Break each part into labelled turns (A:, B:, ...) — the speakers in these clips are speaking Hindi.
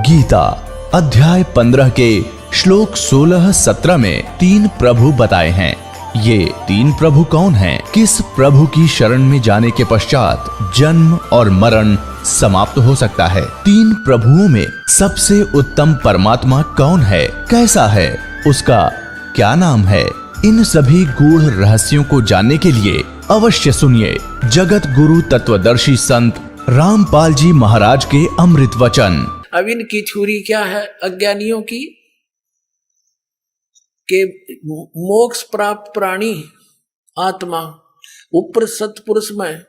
A: गीता अध्याय 15 के श्लोक 16-17 में 3 प्रभु बताए हैं। ये 3 प्रभु कौन हैं? किस प्रभु की शरण में जाने के पश्चात जन्म और मरण समाप्त हो सकता है? 3 प्रभुओं में सबसे उत्तम परमात्मा कौन है? कैसा है? उसका क्या नाम है? इन सभी गूढ़ रहस्यों को जानने के लिए अवश्य सुनिए जगत गुरु तत्वदर्शी संत रामपाल जी महाराज के अमृत वचन।
B: अब इनकी छुरी क्या है? अज्ञानियों की के मोक्ष प्राप्त प्राणी आत्मा ऊपर सतपुरुष में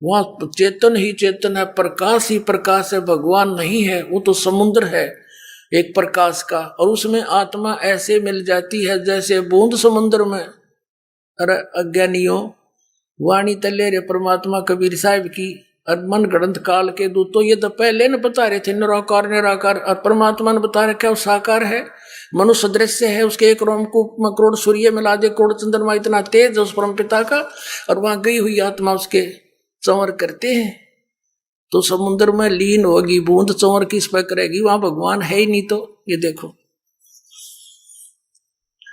B: वहां चेतन ही चेतन है, प्रकाश ही प्रकाश है, भगवान नहीं है, वो तो समुद्र है एक प्रकाश का, और उसमें आत्मा ऐसे मिल जाती है जैसे बूंद समुद्र में। अरे अज्ञानियों, वाणी तले रे परमात्मा कबीर साहब की और मन ग्रंथ काल के दूत तो ये तो पहले न बता रहे थे निराकार निराकार, और परमात्मा ने बता रखा वो साकार है, मनुष्य दृश्य है, उसके एक रोमकूप में करोड़ सूर्य मिला दे, करोड़ चंद्रमा इतना तेज है उस परम पिता का, और वहां गई हुई आत्मा उसके चंवर करते हैं तो समुद्र में लीन होगी, बूंद चंवर किस पर करेगी? वहां भगवान है ही नहीं। तो ये देखो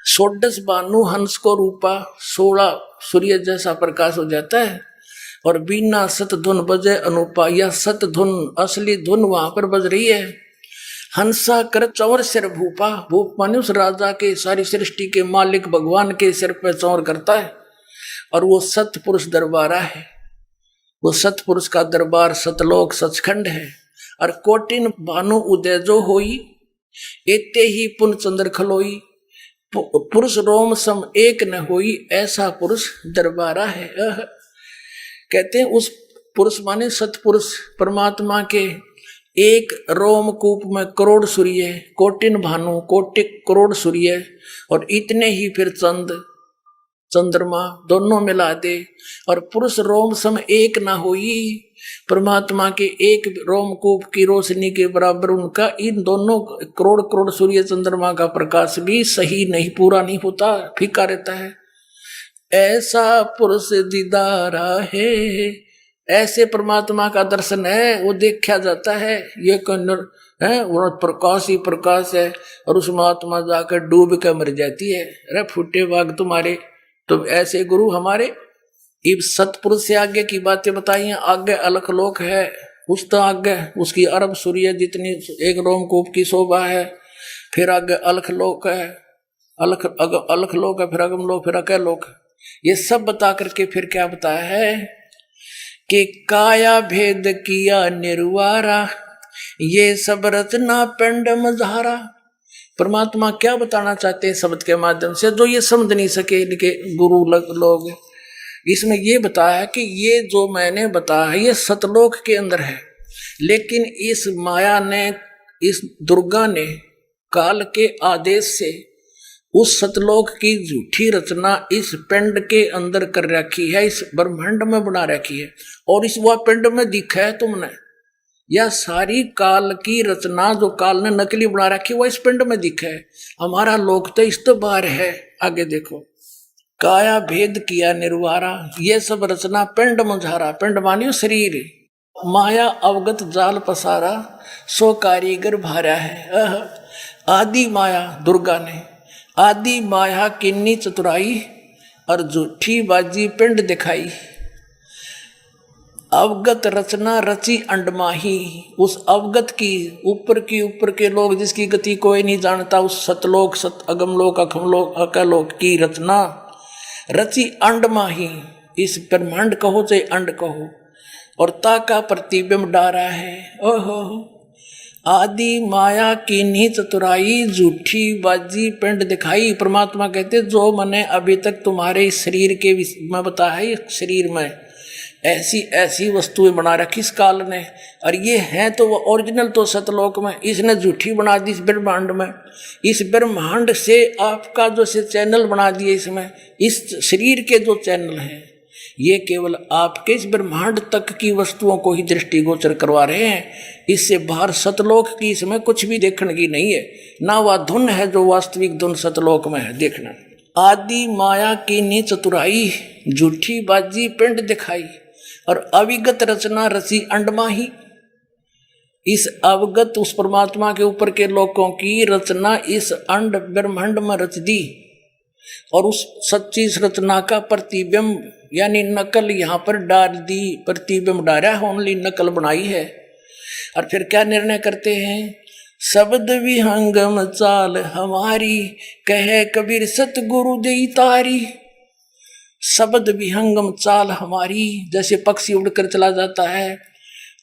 B: 16 बानु हंस को रूपा, 16 सूर्य जैसा प्रकाश हो जाता है, और बिना सत धुन बजे अनुपा, या सत धुन असली धुन वहां पर बज रही है। हंसा कर चंवर सिर भूपा, भूप माने उस राजा के सारी सृष्टि के मालिक भगवान के सिर पर चंवर करता है, और वो सतपुरुष दरबारा है। वो सतपुरुष का दरबार सतलोक सचखंड है। और कोटिन भानु उदय जो होई, एते ही पुन चंद्र खलोई, पुरुष रोम सम एक न होई, ऐसा पुरुष दरबारा है। कहते हैं उस पुरुष माने सतपुरुष परमात्मा के एक रोमकूप में करोड़ सूर्य, कोटिन भानु कोटि करोड़ सूर्य, और इतने ही फिर चंद्रमा दोनों मिला दे, और पुरुष रोम सम एक ना होई, परमात्मा के एक रोमकूप की रोशनी के बराबर उनका इन दोनों करोड़ करोड़ सूर्य चंद्रमा का प्रकाश भी सही नहीं, पूरा नहीं होता, फीका रहता है। ऐसा पुरुष दीदारा है, ऐसे परमात्मा का दर्शन है, वो देखा जाता है। ये है वो प्रकाश ही प्रकाश है, और उसमें आत्मा जाकर डूब कर मर जाती है। अरे फूटे बाग तुम्हारे, तो ऐसे गुरु हमारे इब सतपुरुष से आगे की बातें बताई हैं। आगे अलख लोक है, उस तो आगे उसकी अरब सूर्य जितनी एक रोमकूप की शोभा है, फिर आगे अलख लोक है, अलख लोक है, फिर अगम लोक, फिर अकय लोक। ये सब बता करके फिर क्या बताया है कि काया भेद किया निर्वारा, ये सब रचना पिंड मझारा। परमात्मा क्या बताना चाहते हैं शब्द के माध्यम से, जो ये समझ नहीं सके इनके गुरु लोग। इसमें ये बताया कि ये जो मैंने बताया ये सतलोक के अंदर है, लेकिन इस माया ने, इस दुर्गा ने काल के आदेश से उस सतलोक की झूठी रचना इस पिंड के अंदर कर रखी है, इस ब्रह्मांड में बना रखी है, और इस वह पिंड में दिखा है तुमने। यह सारी काल की रचना जो काल ने नकली बना रखी वह इस पिंड में दिखा है। हमारा लोक तो इस तो बाहर है। आगे देखो, काया भेद किया निर्वारा, ये सब रचना पिंड मुझारा, पिंड मानियो शरीर, माया अवगत जाल पसारा, सो कारीगर भारा है। आदि माया दुर्गा ने आदि माया किन्नी चतुराई, और झूठी बाजी पिंड दिखाई। अवगत रचना रची अंडमाही, उस अवगत की ऊपर के लोग जिसकी गति कोई नहीं जानता, उस सतलोक सत अगमलोक अखमलोक अकलोक की रचना रची अंडमाही। इस ब्रह्मांड कहो चाहे अंड कहो, और ताका प्रतिबिंब डारा है। ओहो, आदि माया की नी चतुराई, झूठी बाजी पिंड दिखाई। परमात्मा कहते जो मैंने अभी तक तुम्हारे शरीर के में बताया है, शरीर में ऐसी ऐसी वस्तुएं बना रखी इस काल ने, और ये हैं तो वो ओरिजिनल तो सतलोक में, इसने झूठी बना दी इस ब्रह्मांड में। इस ब्रह्मांड से आपका जो से चैनल बना दिए, इसमें इस शरीर के जो चैनल हैं ये केवल आपके इस ब्रह्मांड तक की वस्तुओं को ही दृष्टिगोचर करवा रहे हैं। इससे बाहर सतलोक की इसमें कुछ भी देखने की नहीं है, ना वह धुन है जो वास्तविक धुन सतलोक में है देखना। आदि माया की नी चतुराई, झूठी बाजी पिंड दिखाई, और अविगत रचना रची अंडमाही। इस अवगत उस परमात्मा के ऊपर के लोगों की रचना इस अंड ब्रह्मांड में रच दी, और उस सच्ची रचना का प्रतिबिंब यानी नकल यहाँ पर डाल दी, प्रतिबिंब डाला है, ओनली नकल बनाई है। और फिर क्या निर्णय करते हैं, शब्द विहंगम चाल हमारी, कहे कबीर सतगुरु देई तारी। शब्द विहंगम चाल हमारी, जैसे पक्षी उड़कर चला जाता है,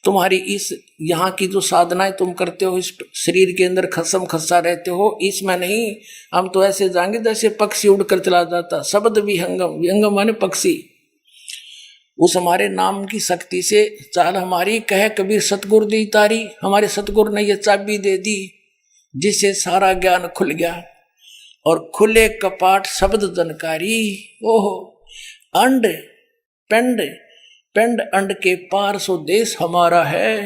B: तुम्हारी इस यहाँ की जो साधनाएं तुम करते हो, इस शरीर के अंदर खसम खसा रहते हो, इसमें नहीं, हम तो ऐसे जाएंगे जैसे पक्षी उड़कर चला जाता। शब्द विहंगम, विहंगम माने पक्षी, उस हमारे नाम की शक्ति से चाल हमारी, कहे कबीर सतगुरु दी तारी। हमारे सतगुरु ने ये चाबी दे दी जिससे सारा ज्ञान खुल गया, और खुले कपाट शब्द जनकारी। ओहो, अंड पिंड, पिंड अंड के पार सो देश हमारा है।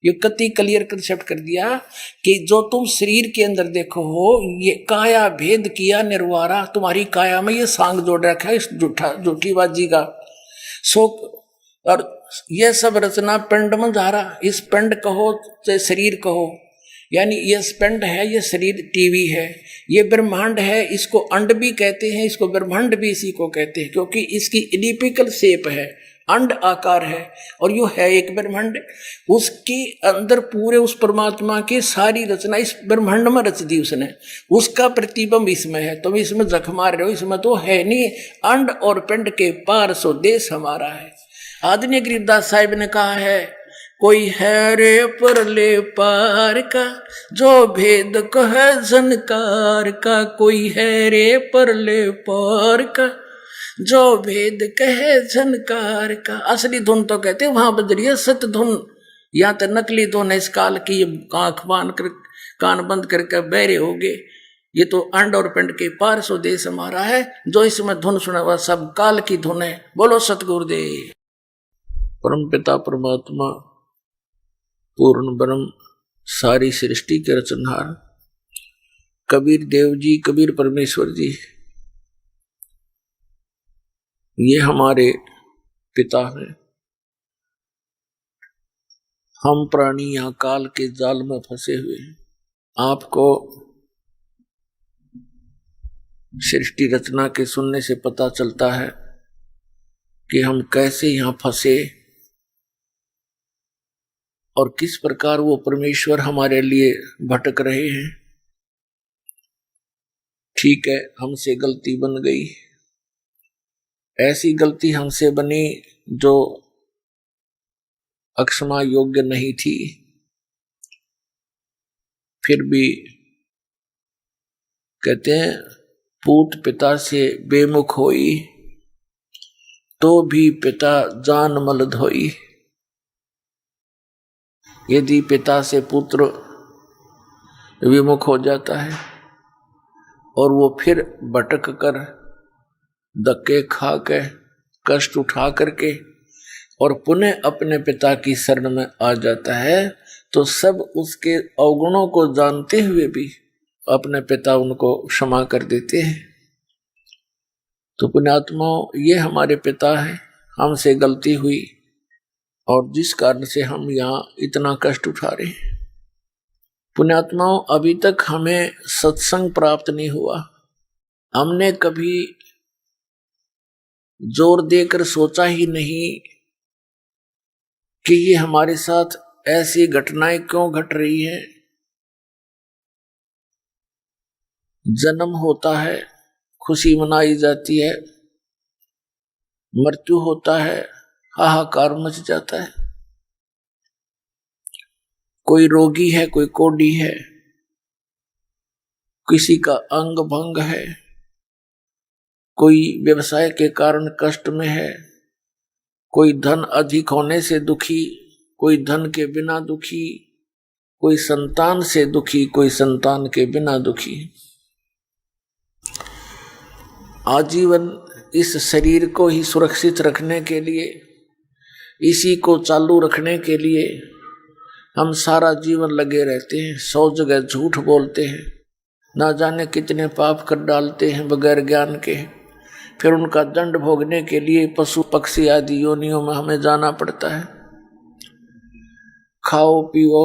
B: ये कति क्लियर कंसेप्ट कर दिया कि जो तुम शरीर के अंदर देखो हो, ये काया भेद किया निर्वारा। तुम्हारी काया में ये सांग जोड़ रखा है इस झूठी बाजी का सो, और ये सब रचना पिंड में जा रहा। इस पिंड कहो चाहे शरीर कहो, यानी ये पिंड है, ये शरीर टीवी है, ये ब्रह्मांड है, इसको अंड भी कहते हैं, इसको ब्रह्मांड भी इसी को कहते हैं, क्योंकि इसकी इलिप्टिकल शेप है, अंड आकार है, और यो है एक ब्रह्मांड। उसके अंदर पूरे उस परमात्मा की सारी रचना इस ब्रह्मांड में रच दी उसने, उसका प्रतिबिंब इसमें है। तुम इसमें जख मार रहे हो, इसमें तो है नहीं। अंड और पिंड के पार सो देश हमारा है। आदरणीय गरीबदास साहिब ने कहा है, कोई है रे परले पार का, जो भेद कहे जनकार का। कोई है रे परले पार का, जो भेद कहे झनकार का। असली धुन तो कहते वहां बज रही है सत धुन, यहाँ तो नकली धुन है इस काल की। आंख बांध कर कान बंद करके बहरे हो गए। ये तो अंड और पिंड के पार सो देश हमारा है। जो इसमें धुन सुना हुआ सब काल की धुन है। बोलो सतगुरुदेव। परम पिता परमात्मा पूर्ण ब्रह्म सारी सृष्टि के रचनहार कबीर देव जी, कबीर परमेश्वर जी, ये हमारे पिता हैं। हम प्राणी यहाँ काल के जाल में फंसे हुए हैं। आपको सृष्टि रचना के सुनने से पता चलता है कि हम कैसे यहाँ फंसे और किस प्रकार वो परमेश्वर हमारे लिए भटक रहे हैं। ठीक है, हमसे गलती बन गई, ऐसी गलती हमसे बनी जो अक्षमा योग्य नहीं थी, फिर भी कहते हैं पूत पिता से बेमुख होई, तो भी पिता जान मल धोई। यदि पिता से पुत्र विमुख हो जाता है और वो फिर भटक कर धक्के खा के कष्ट उठा करके और पुनः अपने पिता की शरण में आ जाता है, तो सब उसके अवगुणों को जानते हुए भी अपने पिता उनको क्षमा कर देते हैं। तो पुण्यात्माओं, ये हमारे पिता हैं। हमसे गलती हुई और जिस कारण से हम यहाँ इतना कष्ट उठा रहे हैं। पुण्यात्माओं, अभी तक हमें सत्संग प्राप्त नहीं हुआ। हमने कभी जोर देकर सोचा ही नहीं कि ये हमारे साथ ऐसी घटनाएं क्यों घट रही हैं। जन्म होता है, खुशी मनाई जाती है, मृत्यु होता है, हाहाकार मच जाता है। कोई रोगी है, कोई कोढ़ी है, किसी का अंग भंग है, कोई व्यवसाय के कारण कष्ट में है, कोई धन अधिक होने से दुखी, कोई धन के बिना दुखी, कोई संतान से दुखी, कोई संतान के बिना दुखी। आजीवन इस शरीर को ही सुरक्षित रखने के लिए, इसी को चालू रखने के लिए हम सारा जीवन लगे रहते हैं। 100 जगह झूठ बोलते हैं, ना जाने कितने पाप कर डालते हैं बगैर ज्ञान के। फिर उनका दंड भोगने के लिए पशु पक्षी आदि योनियों में हमें जाना पड़ता है। खाओ पियो,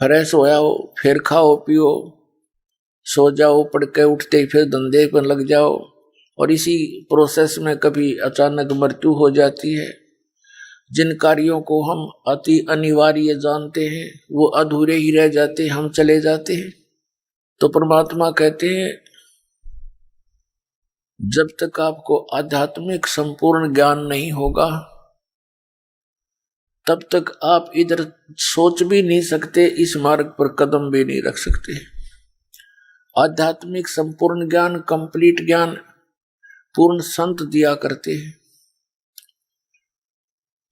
B: फ्रेश होया हो, फिर खाओ पियो, सो जाओ, पढ़ के उठते ही फिर धंधे पर लग जाओ, और इसी प्रोसेस में कभी अचानक मृत्यु हो जाती है। जिन कार्यों को हम अति अनिवार्य जानते हैं वो अधूरे ही रह जाते, हम चले जाते हैं। तो परमात्मा कहते हैं जब तक आपको आध्यात्मिक संपूर्ण ज्ञान नहीं होगा तब तक आप इधर सोच भी नहीं सकते, इस मार्ग पर कदम भी नहीं रख सकते। आध्यात्मिक संपूर्ण ज्ञान, कंप्लीट ज्ञान पूर्ण संत दिया करते हैं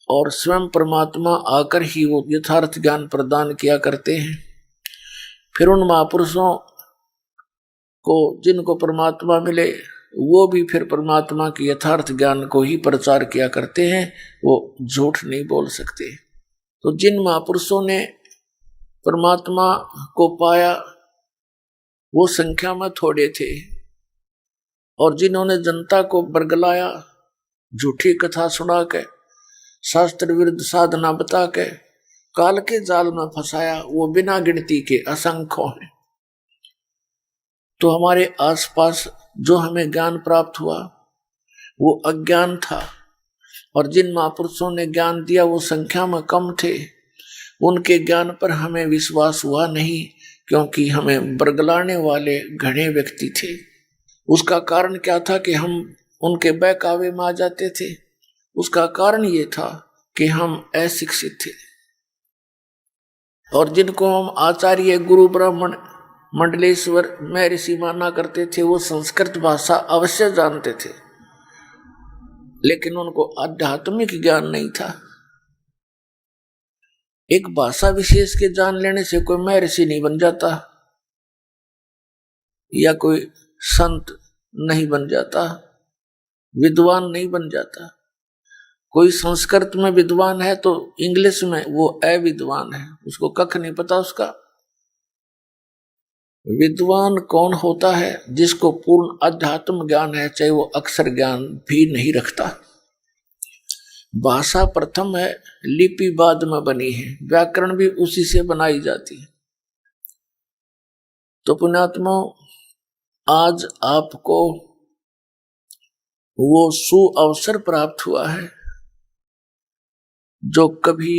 B: और स्वयं परमात्मा आकर ही वो यथार्थ ज्ञान प्रदान किया करते हैं। फिर उन महापुरुषों को जिनको परमात्मा मिले वो भी फिर परमात्मा के यथार्थ ज्ञान को ही प्रचार किया करते हैं, वो झूठ नहीं बोल सकते। तो जिन महापुरुषों ने परमात्मा को पाया वो संख्या में थोड़े थे, और जिन्होंने जनता को बरगलाया, झूठी कथा सुना के, शास्त्र विरुद्ध साधना बता के काल के जाल में फंसाया, वो बिना गिनती के असंख्य हैं। तो हमारे आसपास जो हमें ज्ञान प्राप्त हुआ वो अज्ञान था, और जिन महापुरुषों ने ज्ञान दिया वो संख्या में कम थे। उनके ज्ञान पर हमें विश्वास हुआ नहीं, क्योंकि हमें बरगलाने वाले घने व्यक्ति थे। उसका कारण क्या था कि हम उनके बहकावे में आ जाते थे। उसका कारण ये था कि हम अशिक्षित थे, और जिनको हम आचार्य, गुरु, ब्राह्मण, मंडलेश्वर, महर्षि माना करते थे वो संस्कृत भाषा अवश्य जानते थे, लेकिन उनको आध्यात्मिक ज्ञान नहीं था। एक भाषा विशेष के जान लेने से कोई महर्षि नहीं बन जाता या कोई संत नहीं बन जाता, विद्वान नहीं बन जाता। कोई संस्कृत में विद्वान है तो इंग्लिश में वो अविद्वान है, उसको कख नहीं पता उसका। विद्वान कौन होता है? जिसको पूर्ण अध्यात्म ज्ञान है, चाहे वो अक्षर ज्ञान भी नहीं रखता। भाषा प्रथम है, लिपि बाद में बनी है, व्याकरण भी उसी से बनाई जाती है। तो पुण्यात्मा, आज आपको वो सुअवसर प्राप्त हुआ है जो कभी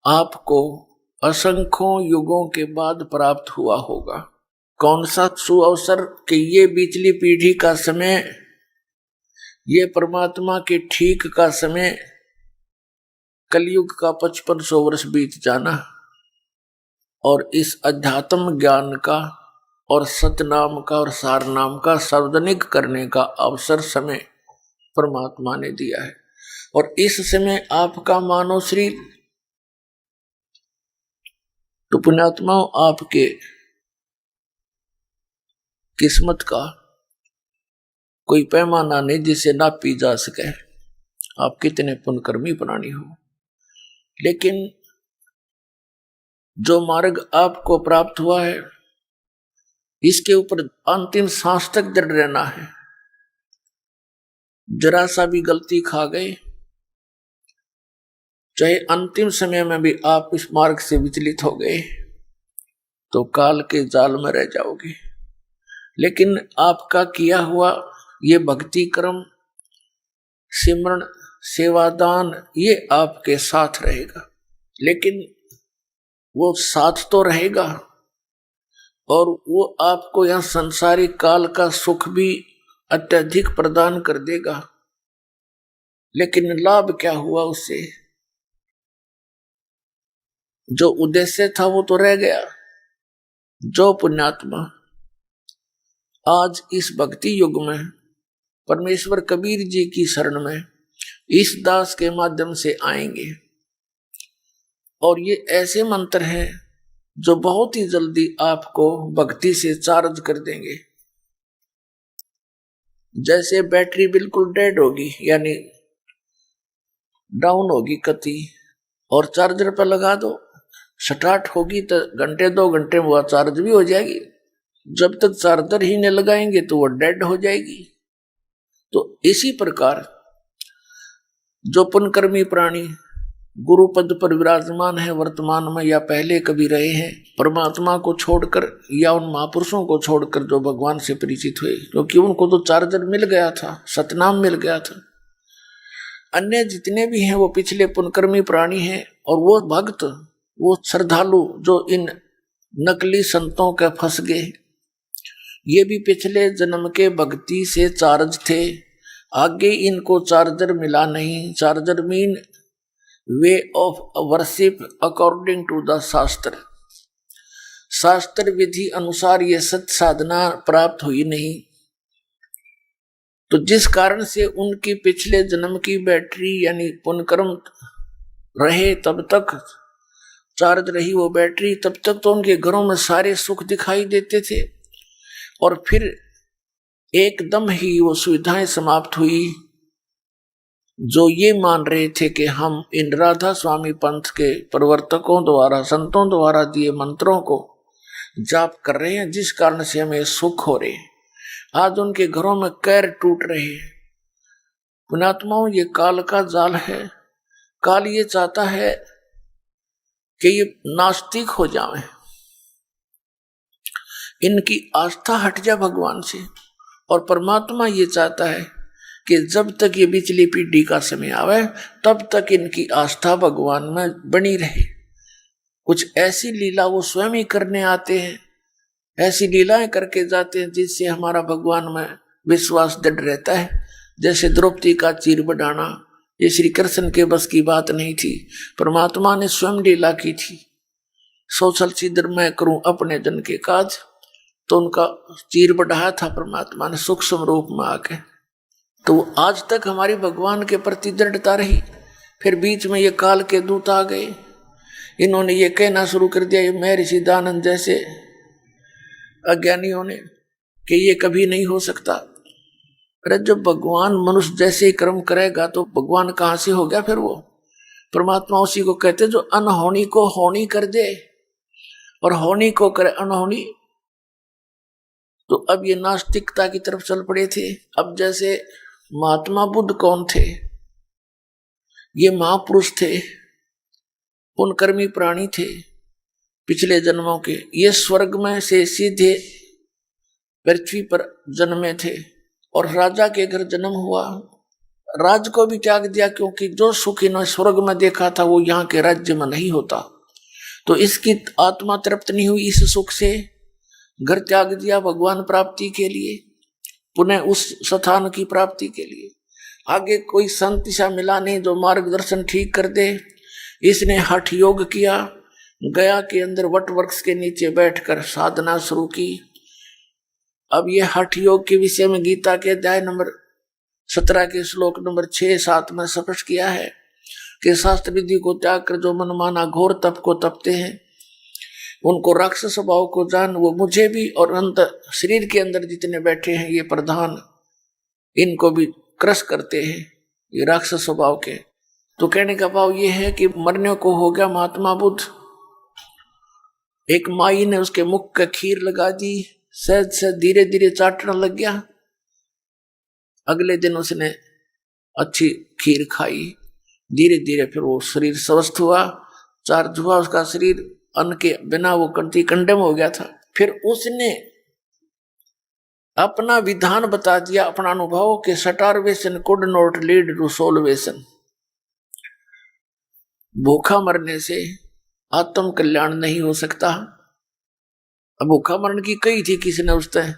B: आपको असंख्यों युगों के बाद प्राप्त हुआ होगा। कौन सा सुअवसर? कि ये बिचली पीढ़ी का समय, ये परमात्मा के ठीक का समय, कलयुग का 5500 वर्ष बीत जाना, और इस अध्यात्म ज्ञान का और सतनाम का और सारनाम का सार्वजनिक करने का अवसर समय परमात्मा ने दिया है। और इस समय आपका मानव शरीर, तो पुण्यात्माओं, आपके किस्मत का कोई पैमाना नहीं जिसे नापी जा सके, आप कितने पुण्यकर्मी प्राणी हो। लेकिन जो मार्ग आपको प्राप्त हुआ है इसके ऊपर अंतिम सांस तक दृढ़ रहना है। जरा सा भी गलती खा गए, चाहे अंतिम समय में भी आप इस मार्ग से विचलित हो गए, तो काल के जाल में रह जाओगे। लेकिन आपका किया हुआ ये भक्ति कर्म, सिमरण, सेवादान, ये आपके साथ रहेगा। लेकिन वो साथ तो रहेगा, और वो आपको यह संसारिक काल का सुख भी अत्यधिक प्रदान कर देगा। लेकिन लाभ क्या हुआ उससे? जो उद्देश्य था वो तो रह गया। जो पुण्यात्मा आज इस भक्ति युग में परमेश्वर कबीर जी की शरण में इस दास के माध्यम से आएंगे, और ये ऐसे मंत्र हैं जो बहुत ही जल्दी आपको भक्ति से चार्ज कर देंगे। जैसे बैटरी बिल्कुल डेड होगी, यानी डाउन होगी कति, और चार्जर पर लगा दो, स्टार्ट होगी तो घंटे 2 घंटे में वह चार्ज भी हो जाएगी। जब तक चार्जर ही नहीं लगाएंगे तो वह डेड हो जाएगी। तो इसी प्रकार जो पुण्यकर्मी प्राणी गुरु पद पर विराजमान है वर्तमान में या पहले कभी रहे हैं, परमात्मा को छोड़कर या उन महापुरुषों को छोड़कर जो भगवान से परिचित हुए, क्योंकि उनको तो चार्जर मिल गया था, सतनाम मिल गया था। अन्य जितने भी हैं वो पिछले पुनकर्मी प्राणी हैं, और वो भक्त, वो श्रद्धालु जो इन नकली संतों के फंस गए, ये भी पिछले जन्म के भक्ति से चार्ज थे। आगे इनको चार्जर मिला नहीं। चार्जर mean way of worship according to the शास्त्र। शास्त्र विधि अनुसार ये सत साधना प्राप्त हुई नहीं, तो जिस कारण से उनकी पिछले जन्म की बैटरी यानी पुण्यकर्म रहे, तब तक चार्ज रही वो बैटरी, तब तक तो उनके घरों में सारे सुख दिखाई देते थे, और फिर एकदम ही वो सुविधाएं समाप्त हुई। जो ये मान रहे थे कि हम इन राधा स्वामी पंथ के प्रवर्तकों द्वारा, संतों द्वारा दिए मंत्रों को जाप कर रहे हैं, जिस कारण से हमें सुख हो रहे हैं, आज उनके घरों में कैर टूट रहे हैं। पुण्यात्माओं, ये काल का जाल है। काल ये चाहता है कि ये नास्तिक हो जाएं, इनकी आस्था हट जाए भगवान से, और परमात्मा ये चाहता है कि जब तक ये पिछली पीढ़ी का समय आवे तब तक इनकी आस्था भगवान में बनी रहे। कुछ ऐसी लीला वो स्वयं ही करने आते हैं, ऐसी लीलाएं करके जाते हैं जिससे हमारा भगवान में विश्वास दृढ़ रहता है। जैसे द्रौपदी का चीर बढ़ाना, ये श्री कृष्ण के बस की बात नहीं थी, परमात्मा ने स्वयं लीला की थी। सोचल सीधर मैं करूं अपने जन के काज, तो उनका चीर बढ़ाया था परमात्मा ने सूक्ष्म रूप में आके। तो आज तक हमारी भगवान के प्रति दृढ़ता रही। फिर बीच में ये काल के दूत आ गए, इन्होंने ये कहना शुरू कर दिया, ये महर्षि दानंद जैसे अज्ञानियों ने, कि ये कभी नहीं हो सकता। अरे जब भगवान मनुष्य जैसे ही कर्म करेगा तो भगवान कहाँ से हो गया? फिर वो परमात्मा उसी को कहते जो अनहोनी को होनी कर दे और होनी को करे अनहोनी। तो अब ये नास्तिकता की तरफ चल पड़े थे। अब जैसे महात्मा बुद्ध कौन थे? ये महापुरुष थे, पुण्यकर्मी प्राणी थे पिछले जन्मों के। ये स्वर्ग में से सीधे पृथ्वी पर जन्मे थे और राजा के घर जन्म हुआ। राज को भी त्याग दिया, क्योंकि जो सुख इन्होंने स्वर्ग में देखा था वो यहाँ के राज्य में नहीं होता। तो इसकी आत्मा तृप्त नहीं हुई इस सुख से, घर त्याग दिया भगवान प्राप्ति के लिए, पुनः उस स्थान की प्राप्ति के लिए। आगे कोई संत सा मिला नहीं जो मार्गदर्शन ठीक कर दे। इसने हठ योग किया, गया के अंदर वट वृक्ष के नीचे बैठकर साधना शुरू की। अब ये हठ योग के विषय में गीता के अध्याय नंबर 17 के श्लोक नंबर 6-7 में स्पष्ट किया है कि शास्त्र विधि को त्याग कर जो मनमाना घोर तप को तपते हैं, उनको राक्षस स्वभाव को जान, वो मुझे भी और अंत शरीर के अंदर जितने बैठे हैं ये प्रधान, इनको भी क्रश करते हैं ये राक्षस स्वभाव के। तो कहने का भाव ये है कि मरने को हो गया महात्मा बुद्ध। एक माई ने उसके मुख का खीर लगा दी, सहज से धीरे धीरे चाटने लग गया। अगले दिन उसने अच्छी खीर खाई, धीरे धीरे फिर वो शरीर स्वस्थ हुआ, चार्ज हुआ उसका शरीर। अन्न के बिना वो कंडम हो गया था। फिर उसने अपना विधान बता दिया, अपना अनुभव कि starvation could not lead to salvation. भूखा मरने से आत्म कल्याण नहीं हो सकता। अब भूखा मरण की कही थी किसने उसने?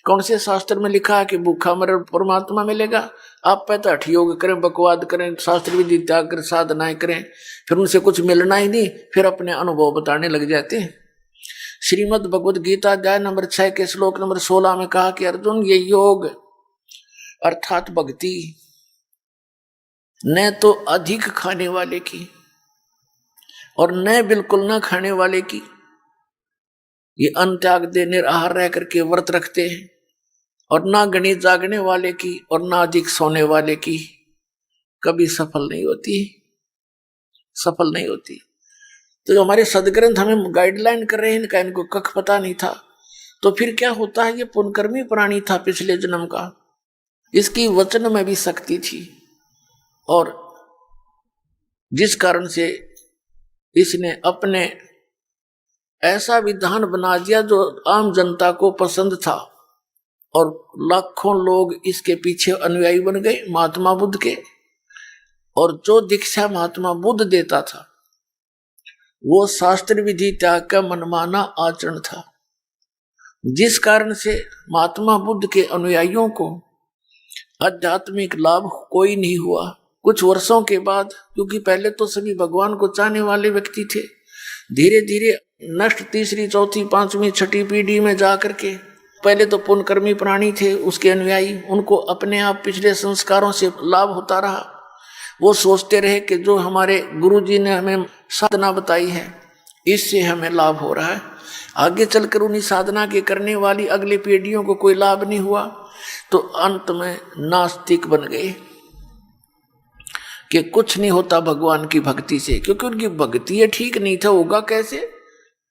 B: कौन से शास्त्र में लिखा है कि भूखा मरण परमात्मा मिलेगा? आप पहले हठ योग करें, बकवाद करें, शास्त्र विधि त्याग कर साधनाएं करें, फिर उनसे कुछ मिलना ही नहीं, फिर अपने अनुभव बताने लग जाते हैं। श्रीमद् भगवद गीता अध्याय नंबर 6 के श्लोक नंबर 16 में कहा कि अर्जुन, ये योग अर्थात भक्ति न तो अधिक खाने वाले की और न बिल्कुल न खाने वाले की। ये अन्न त्याग दे, निराहार रह करके व्रत रखते हैं, और ना गणित जागने वाले की और ना अधिक सोने वाले की कभी सफल नहीं होती, सफल नहीं होती। तो जो हमारे सदग्रंथ हमें गाइडलाइन कर रहे हैं, इनका इनको कख पता नहीं था। तो फिर क्या होता है? ये पुण्यकर्मी प्राणी था पिछले जन्म का, इसकी वचन में भी शक्ति थी और जिस कारण से इसने अपने ऐसा विधान बना दिया जो आम जनता को पसंद था, और लाखों लोग इसके पीछे अनुयायी बन गए महात्मा बुद्ध के। और जो दीक्षा महात्मा बुद्ध देता था वो शास्त्र विधि त्याग का मनमाना आचरण था, जिस कारण से महात्मा बुद्ध के अनुयायियों को आध्यात्मिक लाभ कोई नहीं हुआ। कुछ वर्षों के बाद, क्योंकि पहले तो सभी भगवान को चाहने वाले व्यक्ति थे, धीरे धीरे नष्ट तीसरी चौथी पांचवी छठी पीढ़ी में जाकर के, पहले तो पुण्यकर्मी प्राणी थे उसके अनुयायी, उनको अपने आप पिछले संस्कारों से लाभ होता रहा। वो सोचते रहे कि जो हमारे गुरुजी ने हमें साधना बताई है इससे हमें लाभ हो रहा है। आगे चलकर उन्हीं साधना के करने वाली अगली पीढ़ियों को कोई लाभ नहीं हुआ, तो अंत में नास्तिक बन गए कि कुछ नहीं होता भगवान की भक्ति से, क्योंकि उनकी भक्ति ठीक नहीं था, होगा कैसे।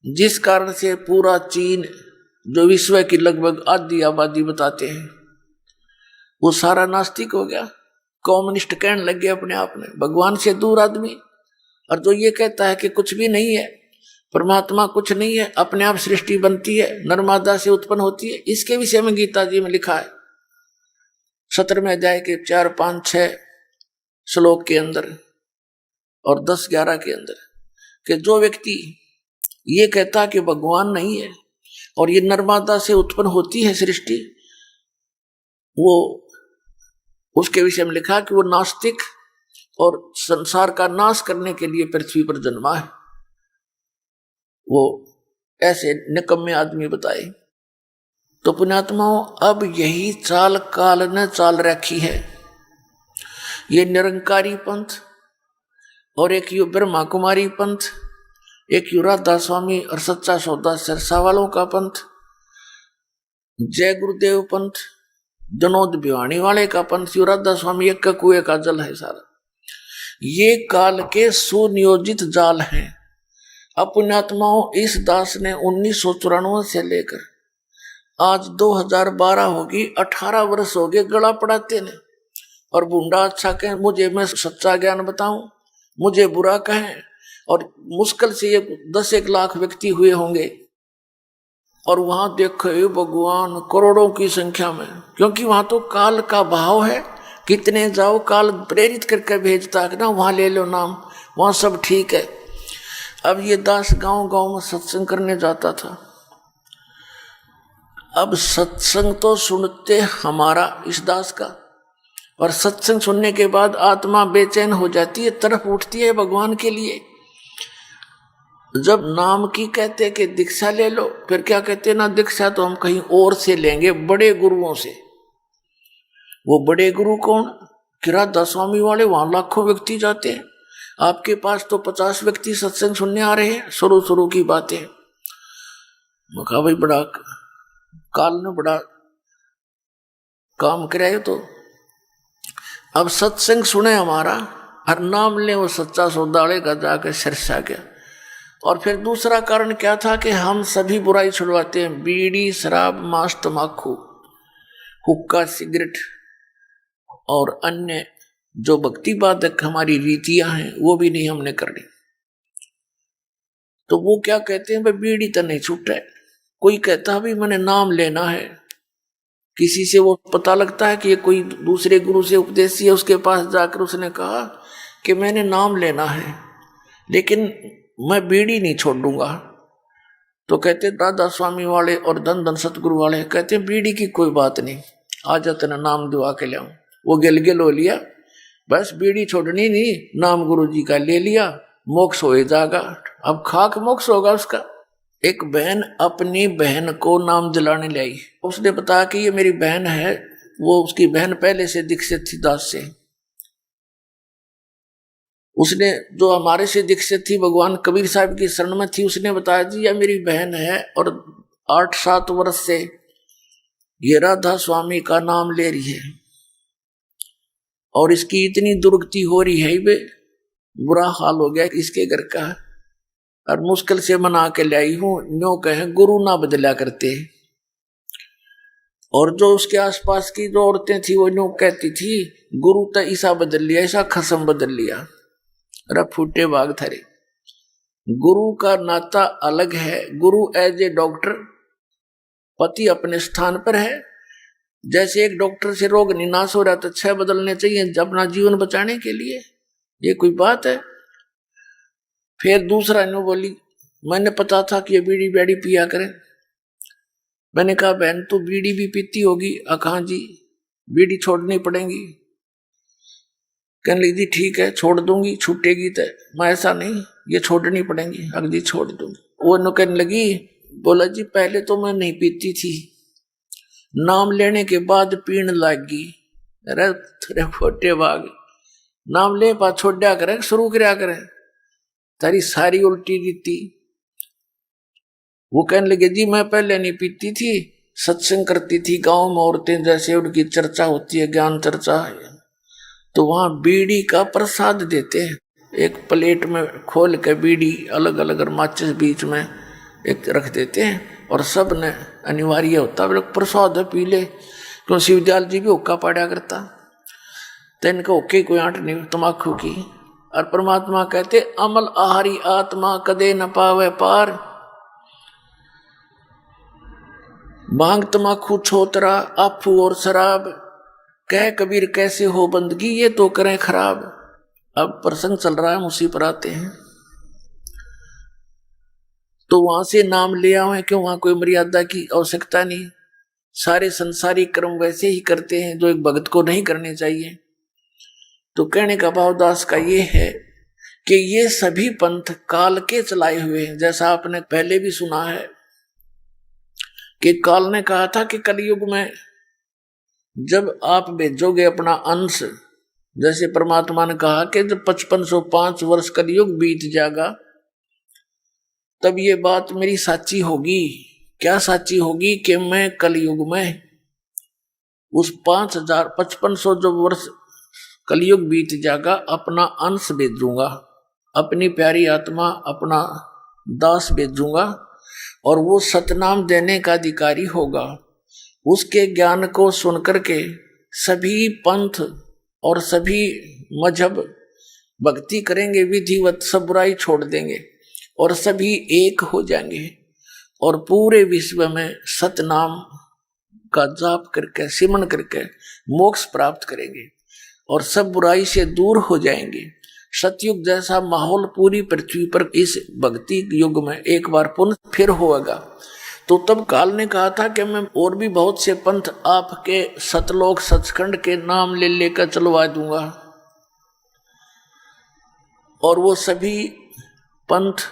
B: जिस कारण से पूरा चीन, जो विश्व की लगभग आधी आबादी बताते हैं, वो सारा नास्तिक हो गया, कम्युनिस्ट कहने लग गया अपने आप में, भगवान से दूर आदमी। और जो ये कहता है कि कुछ भी नहीं है, परमात्मा कुछ नहीं है, अपने आप सृष्टि बनती है, नर्मदा से उत्पन्न होती है, इसके विषय में गीता जी में लिखा है 17वें अध्याय के 4, 5, 6 श्लोक के अंदर और 10, 11 के अंदर, कि जो व्यक्ति ये कहता कि भगवान नहीं है और ये नर्मदा से उत्पन्न होती है सृष्टि, वो उसके विषय में लिखा कि वो नास्तिक और संसार का नाश करने के लिए पृथ्वी पर जन्मा है। वो ऐसे निकम्मे आदमी बताए। तो पुण्यात्माओं, अब यही चाल काल ने चाल रखी है। ये निरंकारी पंथ और एक यू ब्रह्मा कुमारी पंथ, एक यू राधा स्वामी और सच्चा सौदा सिरसा वालों का पंथ, जय गुरुदेव पंथ, जनोद भिवाणी वाले का पंथ, यू राधा स्वामी एक का कुएं का जल है सारा। ये काल के सुनियोजित जाल हैं। अब पुण्यात्माओं, इस दास ने 1994 से लेकर आज 2012 होगी, 18 वर्ष हो गए गला पड़ाते ने। और बूंदा अच्छा कहें, मुझे मैं सच्चा ज्ञान बताऊं, मुझे बुरा कहें, और मुश्किल से ये 10-1 लाख व्यक्ति हुए होंगे। और वहां देखो भगवान करोड़ों की संख्या में, क्योंकि वहां तो काल का भाव है, कितने जाओ काल प्रेरित करके भेजता है ना, वहां ले लो नाम, वहां सब ठीक है। अब ये दास गांव गांव में सत्संग करने जाता था। अब सत्संग तो सुनते हमारा इस दास का, और सत्संग सुनने के बाद आत्मा बेचैन हो जाती है, तरफ उठती है भगवान के लिए। जब नाम की कहते कि दीक्षा ले लो, फिर क्या कहते ना, दीक्षा तो हम कहीं और से लेंगे, बड़े गुरुओं से। वो बड़े गुरु कौन? कि राधा स्वामी वाले, वहां लाखों व्यक्ति जाते हैं, आपके पास तो 50 व्यक्ति सत्संग सुनने आ रहे हैं। शुरू की बातें, मैं कहा भाई बड़ा काल ने बड़ा काम कराए। तो अब सत्संग सुने हमारा, हर नाम ले वो सच्चा सौदाले का जाकर सिरसा गया। और फिर दूसरा कारण क्या था कि हम सभी बुराई छुड़वाते हैं, बीड़ी, शराब, मांस, तम्बाकू, हुक्का, सिगरेट और अन्य जो भक्ति बाधक हमारी रीतियां हैं वो भी नहीं हमने करनी। तो वो क्या कहते हैं, भाई बीड़ी तो नहीं छूट है। कोई कहता है भाई मैंने नाम लेना है, किसी से वो पता लगता है कि ये कोई दूसरे गुरु से उपदेशी है, उसके पास जाकर उसने कहा कि मैंने नाम लेना है लेकिन मैं बीड़ी नहीं छोड़ दूंगा। तो कहते राधा स्वामी वाले और धन धन सतगुरु वाले कहते हैं बीड़ी की कोई बात नहीं, आ जा तेना नाम दिवा के लाऊं। वो गिल हो लिया, बस बीड़ी छोड़नी नहीं, नाम गुरु जी का ले लिया, मोक्ष हो जाएगा। अब खाक मोक्ष होगा उसका। एक बहन अपनी बहन को नाम दिलाने ले आई, उसने बताया कि ये मेरी बहन है। वो उसकी बहन पहले से दीक्षित थी दास से। उसने जो हमारे से दीक्षित थी भगवान कबीर साहब की शरण में थी, उसने बताया जी ये मेरी बहन है और 8-7 वर्ष से ये राधा स्वामी का नाम ले रही है और इसकी इतनी दुर्गति हो रही है, बे बुरा हाल हो गया इसके घर का, और मुश्किल से मना के लाई हूं। न्यों कहे गुरु ना बदला करते। और जो उसके आसपास की जो औरतें थी वो न्यों कहती थी गुरु तो ईसा बदल लिया, ऐसा खसम बदल लिया। अरे फूटे भाग थरे। गुरु का नाता अलग है। गुरु एज ए डॉक्टर, पति अपने स्थान पर है। जैसे एक डॉक्टर से रोग निनाश हो रहा तो 6 बदलने चाहिए अपना जीवन बचाने के लिए, ये कोई बात है। फिर दूसरा नो बोली, मैंने पता था कि ये बीड़ी बैड़ी पिया करे। मैंने कहा बहन तू बीड़ी भी पीती होगी। अखा जी बीड़ी छोड़नी पड़ेगी। कहने लगी जी ठीक है छोड़ दूंगी, छूटेगी तो। मैं ऐसा नहीं, ये छोड़नी पड़ेगी। अगली छोड़ दूंगी। वो नो कहने लगी, बोला जी पहले तो मैं नहीं पीती थी, नाम लेने के बाद पीण लागी। अरे तेरे फोटे भाग, नाम ले पा छोड़ा करे शुरू करया करे, तारी सारी उल्टी रीति। वो कहने लगे जी मैं पहले नहीं पीती थी, सत्संग करती थी गांव में, औरतें जैसे उनकी चर्चा होती है, ज्ञान चर्चा है, तो वहां बीड़ी का प्रसाद देते हैं। एक प्लेट में खोल के बीड़ी अलग अलग और माचिस बीच में एक रख देते हैं, और सब ने अनिवार्य होता है प्रसाद है पी ले। क्यों शिवदयाल जी भी हुक्का पाड़ा करता, तो इनका हुक्के कोई आंट नहीं तमाकू की। और परमात्मा कहते अमल आहारी आत्मा कदे न पावे पार। भांग तमाकू छोतरा आफू और शराब, कह कबीर कैसे हो बंदगी ये तो करें खराब। अब प्रसंग चल रहा है, हम उसी पर आते हैं। तो वहां से नाम ले आए, क्यों वहां कोई मर्यादा की आवश्यकता नहीं। सारे संसारी कर्म वैसे ही करते हैं जो एक भगत को नहीं करने चाहिए। तो कहने का भाव दास का ये है कि ये सभी पंथ काल के चलाए हुए हैं। जैसा आपने पहले भी सुना है कि काल ने कहा था कि कलयुग में जब आप भेजोगे अपना अंश, जैसे परमात्मा ने कहा कि जब 5505 वर्ष कलयुग बीत जाएगा तब ये बात मेरी साची होगी। क्या साची होगी कि मैं कलयुग में उस 5500 जो वर्ष कलयुग बीत जाएगा अपना अंश भेजूंगा, अपनी प्यारी आत्मा अपना दास भेजूंगा, और वो सतनाम देने का अधिकारी होगा। उसके ज्ञान को सुनकर के सभी पंथ और सभी मजहब भक्ति करेंगे विधिवत, सब बुराई छोड़ देंगे और सभी एक हो जाएंगे, और पूरे विश्व में सतनाम का जाप करके सिमरन करके मोक्ष प्राप्त करेंगे और सब बुराई से दूर हो जाएंगे। सतयुग जैसा माहौल पूरी पृथ्वी पर इस भक्ति युग में एक बार पुनः फिर होगा। तो तब काल ने कहा था कि मैं और भी बहुत से पंथ आपके सतलोक सचखंड के नाम ले लेकर चलवा दूंगा, और वो सभी पंथ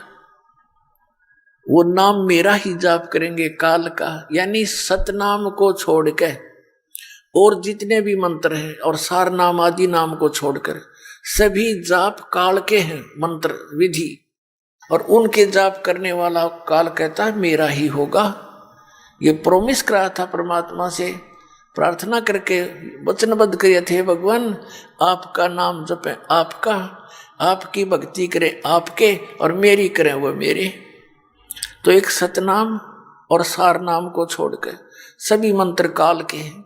B: वो नाम मेरा ही जाप करेंगे काल का, यानी सतनाम को छोड़ के और जितने भी मंत्र हैं और सार नाम आदि नाम को छोड़कर सभी जाप काल के हैं मंत्र विधि, और उनके जाप करने वाला काल कहता है मेरा ही होगा। ये प्रोमिस करा था परमात्मा से, प्रार्थना करके वचनबद्ध किए थे, भगवान आपका नाम जपें आपका, आपकी भक्ति करें आपके, और मेरी करें वो मेरे। तो एक सतनाम और सार नाम को छोड़कर सभी मंत्र काल के हैं,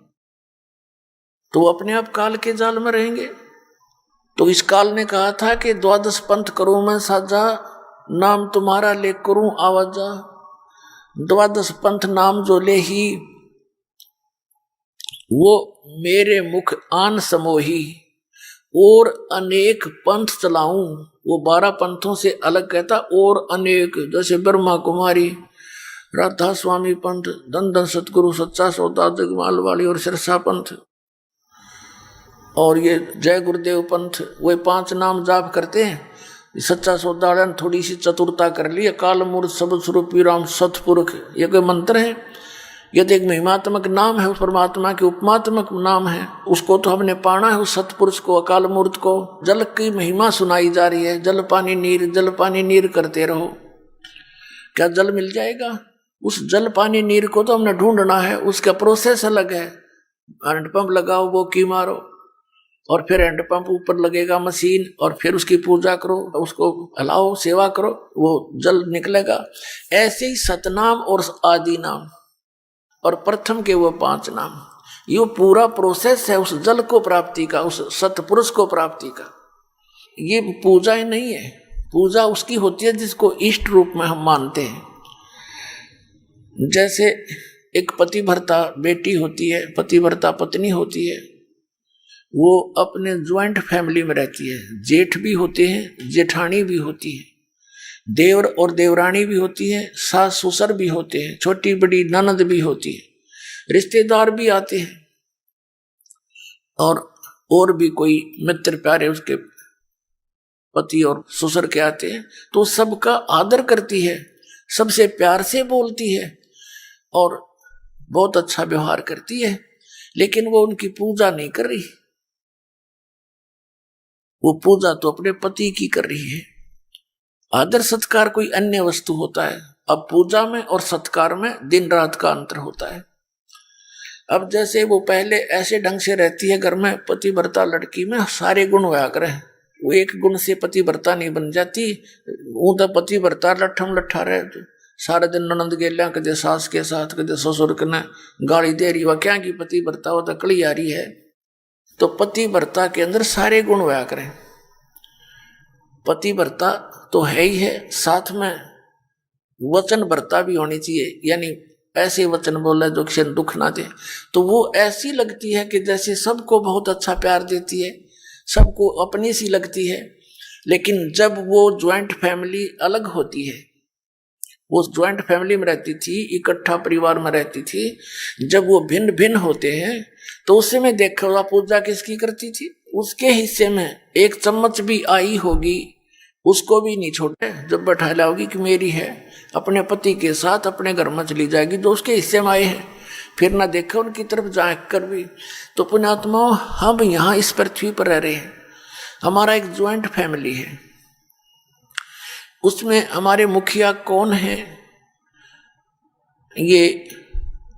B: तो वो अपने आप काल के जाल में रहेंगे। तो इस काल ने कहा था कि 12 पंथ करूं मैं साजा, नाम तुम्हारा ले करूं आवाजा। 12 पंथ नाम जो ले ही, वो मेरे मुख आन समोही, और अनेक पंथ चलाऊं। वो 12 पंथों से अलग कहता, और अनेक, जैसे ब्रह्मा कुमारी, राधा स्वामी पंथ, धन धन सतगुरु सच्चा सौदा जगमाल वाली और सिरसा पंथ, और ये जय गुरुदेव पंथ, वे 5 नाम जाप करते हैं। सच्चा सौदा ने थोड़ी सी चतुरता कर ली, काल मूर्त सब स्वरूपी राम सतपुरुष, ये कोई मंत्र है? ये तो एक महिमात्मक नाम है, उस परमात्मा के उपमात्मक नाम है। उसको तो हमने पाना है, उस सतपुरुष को, अकाल मूर्त को। जल की महिमा सुनाई जा रही है, जल पानी नीर करते रहो। क्या जल मिल जाएगा? उस जल पानी नीर को तो हमने ढूंढना है, उसका प्रोसेस अलग है। हैंडपंप लगाओ, वो की मारो, और फिर हैंडपंप ऊपर लगेगा मशीन, और फिर उसकी पूजा करो, उसको हलाओ, सेवा करो, वो जल निकलेगा। ऐसे ही सतनाम और आदि नाम और प्रथम के वो 5 नाम, ये पूरा प्रोसेस है उस जल को प्राप्ति का, उस सतपुरुष को प्राप्ति का। ये पूजा ही नहीं है। पूजा उसकी होती है जिसको इष्ट रूप में हम मानते हैं। जैसे एक पतिव्रता बेटी होती है, पतिव्रता पत्नी होती है, वो अपने ज्वाइंट फैमिली में रहती है। जेठ भी होते हैं, जेठानी भी होती है, देवर और देवरानी भी होती है, सास ससुर भी होते हैं, छोटी बड़ी ननद भी होती है, रिश्तेदार भी आते हैं, और भी कोई मित्र प्यारे उसके पति और ससुर के आते हैं। तो सबका आदर करती है, सबसे प्यार से बोलती है और बहुत अच्छा व्यवहार करती है, लेकिन वो उनकी पूजा नहीं कर रही। वो पूजा तो अपने पति की कर रही है। आदर सत्कार कोई अन्य वस्तु होता है। अब पूजा में और सत्कार में दिन रात का अंतर होता है। अब जैसे वो पहले ऐसे ढंग से रहती है घर में, पतिव्रता लड़की में सारे गुण होया करे, वो एक गुण से पतिव्रता नहीं बन जाती। वो तो पतिव्रता लट्ठम लट्ठा रहे, सारे दिन ननद गेलिया, कदे सास के साथ, कदे ससुर के न गाली दे रही, वह क्या की पतिव्रता, वो तो कली आ रही है। तो पतिव्रता के अंदर सारे गुण होया करें। पतिव्रता तो है ही है, साथ में वचनव्रता भी होनी चाहिए, यानी ऐसे वचन बोले जो किसी दुख ना दे। तो वो ऐसी लगती है कि जैसे सबको बहुत अच्छा प्यार देती है, सबको अपनी सी लगती है। लेकिन जब वो ज्वाइंट फैमिली अलग होती है, वो ज्वाइंट फैमिली में रहती थी, इकट्ठा परिवार में रहती थी, जब वो भिन्न भिन्न होते हैं तो उस समय देखो पूजा किसकी करती थी, उसके हिस्से में एक चम्मच भी आई होगी उसको भी नहीं छोड़े, जब बैठा लाओगी कि मेरी है, अपने पति के साथ अपने घर में चली जाएगी जो उसके हिस्से में आए हैं, फिर ना देखो उनकी तरफ झांक कर भी। तो पुण्यात्मा, हम यहाँ इस पृथ्वी पर रह रहे हैं, हमारा एक ज्वाइंट फैमिली है, उसमें हमारे मुखिया कौन है? ये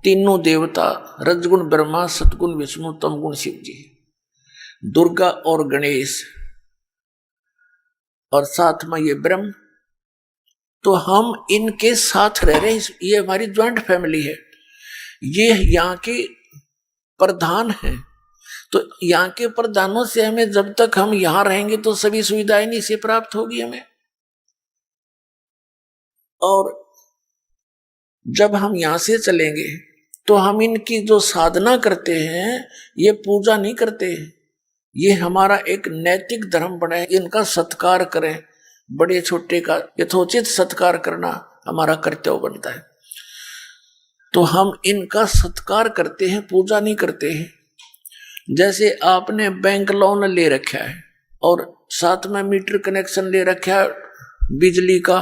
B: तीनों देवता, रजगुण ब्रह्मा, सतगुण विष्णु, तमगुण शिव जी, दुर्गा और गणेश, और साथ में ये ब्रह्म। तो हम इनके साथ रह रहे हैं, ये हमारी ज्वाइंट फैमिली है, ये यहाँ के प्रधान हैं। तो यहाँ के प्रधानों से हमें, जब तक हम यहाँ रहेंगे तो सभी सुविधाएं नहीं से प्राप्त होगी हमें। और जब हम यहाँ से चलेंगे तो हम इनकी जो साधना करते हैं, ये पूजा नहीं करते, ये हमारा एक नैतिक धर्म बना है, इनका सत्कार करें, बड़े छोटे का यथोचित सत्कार करना हमारा कर्तव्य बनता है। तो हम इनका सत्कार करते हैं, पूजा नहीं करते हैं। जैसे आपने बैंक लोन ले रखा है और साथ में मीटर कनेक्शन ले रखा है, बिजली का,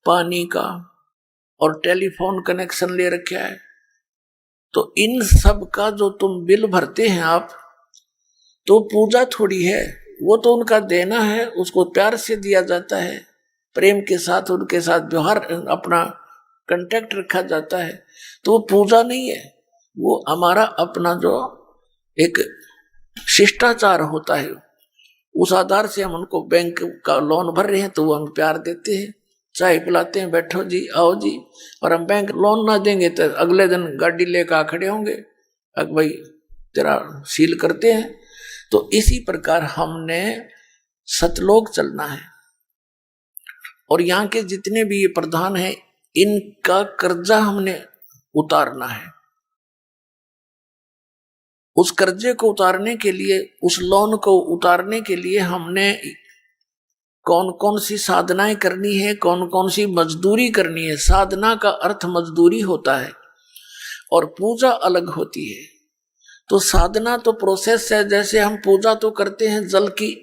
B: पानी का और टेलीफोन कनेक्शन ले रखा है, तो इन सब का जो तुम बिल भरते हैं आप, तो पूजा थोड़ी है, वो तो उनका देना है, उसको प्यार से दिया जाता है, प्रेम के साथ उनके साथ व्यवहार, अपना कांटेक्ट रखा जाता है। तो वो पूजा नहीं है, वो हमारा अपना जो एक शिष्टाचार होता है, उस आधार से हम उनको बैंक का लोन भर रहे हैं तो वो हम प्यार देते हैं, चाय पिलाते हैं, बैठो जी, आओ जी। और हम बैंक लोन ना देंगे तो अगले दिन गाड़ी लेकर खड़े होंगे, अब भाई तेरा सील करते हैं। तो इसी प्रकार हमने सतलोक चलना है, और यहाँ के जितने भी ये प्रधान हैं, इनका कर्जा हमने उतारना है। उस कर्जे को उतारने के लिए, उस लोन को उतारने के लिए हमने कौन कौन सी साधनाएं करनी है, कौन कौन सी मजदूरी करनी है। साधना का अर्थ मजदूरी होता है और पूजा अलग होती है। तो साधना तो प्रोसेस है, जैसे हम पूजा तो करते हैं जल की,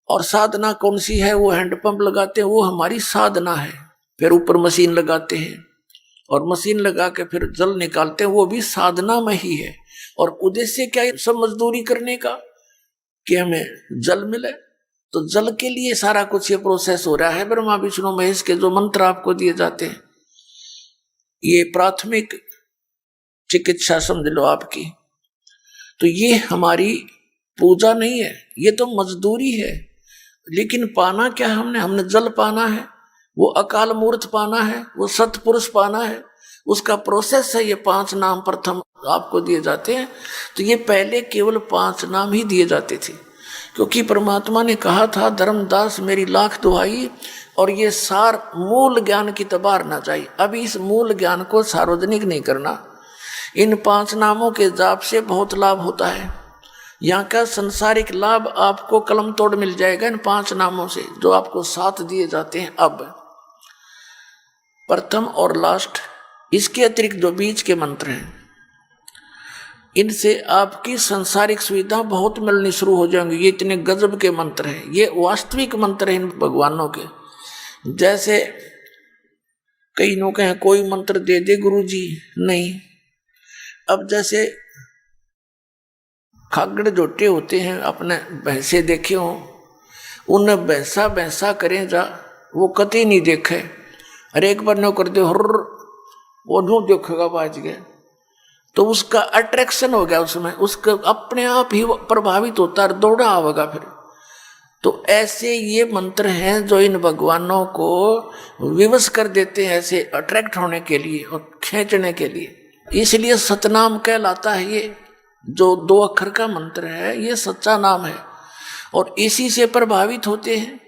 B: और साधना कौन सी है, वो हैंडपंप लगाते हैं, वो हमारी साधना है। फिर ऊपर मशीन लगाते हैं और मशीन लगा के फिर जल निकालते हैं, वो भी साधना में ही है। और उद्देश्य क्या है सब मजदूरी करने का, कि हमें जल मिले। तो जल के लिए सारा कुछ ये प्रोसेस हो रहा है। ब्रह्मा विष्णु महेश के जो मंत्र आपको दिए जाते हैं, ये प्राथमिक चिकित्सा समझ लो आपकी। तो ये हमारी पूजा नहीं है, ये तो मजदूरी है। लेकिन पाना क्या है, हमने जल पाना है, वो अकाल मूर्त पाना है, वो सतपुरुष पाना है, उसका प्रोसेस है। ये 5 नाम प्रथम आपको दिए जाते हैं। तो ये पहले केवल 5 नाम ही दिए जाते थे, क्योंकि परमात्मा ने कहा था धर्मदास मेरी लाख दुहाई, और ये सार मूल ज्ञान की तबारना चाहिए। अभी इस मूल ज्ञान को सार्वजनिक नहीं करना। इन 5 नामों के जाप से बहुत लाभ होता है। यहाँ का संसारिक लाभ आपको कलम तोड़ मिल जाएगा इन 5 नामों से, जो आपको 7 दिए जाते हैं। अब प्रथम और लास्ट, इसके अतिरिक्त जो बीच के मंत्र हैं, इनसे आपकी संसारिक सुविधा बहुत मिलनी शुरू हो जाएंगी। ये इतने गजब के मंत्र हैं, ये वास्तविक मंत्र हैं इन भगवानों के। जैसे कई लोग कहें कोई मंत्र दे दे गुरुजी, नहीं। अब जैसे खागड़ जोटे होते हैं, अपने भैंसे देखे हो, उन्हें भैंसा भैंसा करें जा, वो कतई नहीं देखे। अरे एक बार नो कर दे हर, वो नो देखेगा बाज गए, तो उसका अट्रैक्शन हो गया उसमें, उसका अपने आप ही प्रभावित होता है, दौड़ा आवेगा फिर। तो ऐसे ये मंत्र हैं जो इन भगवानों को विवश कर देते हैं, ऐसे अट्रैक्ट होने के लिए और खींचने के लिए। इसलिए सतनाम कहलाता है। ये जो 2 अक्षर का मंत्र है, ये सच्चा नाम है, और इसी से प्रभावित होते हैं।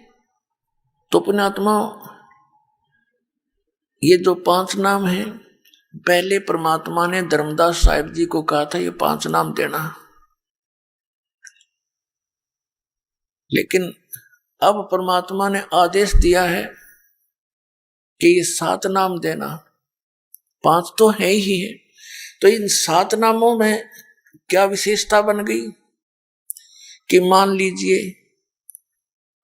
B: तो पुण्यात्मा, ये जो 5 नाम हैं, पहले परमात्मा ने धर्मदास साहिब जी को कहा था ये 5 नाम देना, लेकिन अब परमात्मा ने आदेश दिया है कि ये 7 नाम देना। 5 तो है ही है, तो इन 7 नामों में क्या विशेषता बन गई कि मान लीजिए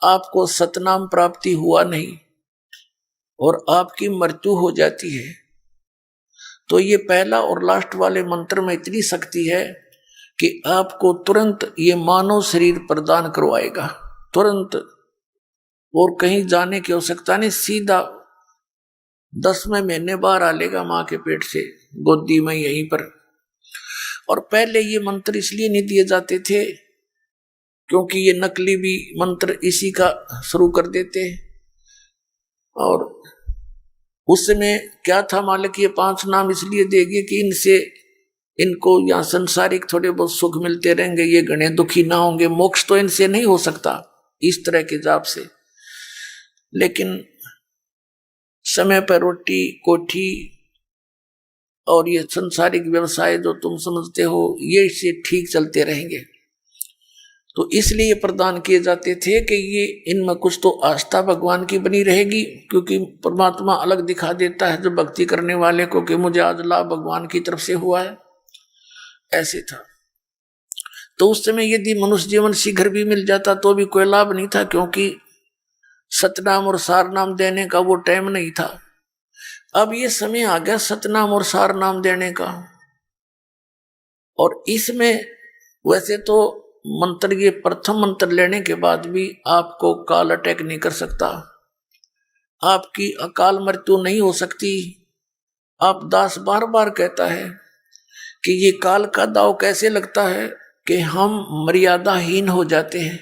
B: आपको सतनाम प्राप्ति हुआ नहीं और आपकी मृत्यु हो जाती है, तो ये पहला और लास्ट वाले मंत्र में इतनी शक्ति है कि आपको तुरंत ये मानव शरीर प्रदान करवाएगा, तुरंत, और कहीं जाने की आवश्यकता नहीं। सीधा 10वें महीने बाहर आ लेगा माँ के पेट से, गोदी में यहीं पर। और पहले ये मंत्र इसलिए नहीं दिए जाते थे क्योंकि ये नकली भी मंत्र इसी का शुरू कर देते, और उसमें क्या था, मालिक ये 5 नाम इसलिए देगी कि इनसे इनको यहाँ संसारिक थोड़े बहुत सुख मिलते रहेंगे, ये घने दुखी ना होंगे, मोक्ष तो इनसे नहीं हो सकता इस तरह के जाप से। लेकिन समय पर रोटी कोठी और ये संसारिक व्यवसाय जो तुम समझते हो, ये इससे ठीक चलते रहेंगे। तो इसलिए प्रदान किए जाते थे कि ये इनमें कुछ तो आस्था भगवान की बनी रहेगी, क्योंकि परमात्मा अलग दिखा देता है जो भक्ति करने वाले को कि मुझे आज लाभ भगवान की तरफ से हुआ है। ऐसे था। तो उस समय यदि मनुष्य जीवन शीघ्र भी मिल जाता तो भी कोई लाभ नहीं था, क्योंकि सतनाम और सारनाम देने का वो टाइम नहीं था। अब ये समय आ गया सतनाम और सारनाम देने का, और इसमें वैसे तो मंत्र, ये प्रथम मंत्र लेने के बाद भी आपको काल अटैक नहीं कर सकता, आपकी अकाल मृत्यु नहीं हो सकती। आप दास बार बार कहता है कि ये काल का दाव कैसे लगता है कि हम मर्यादाहीन हो जाते हैं,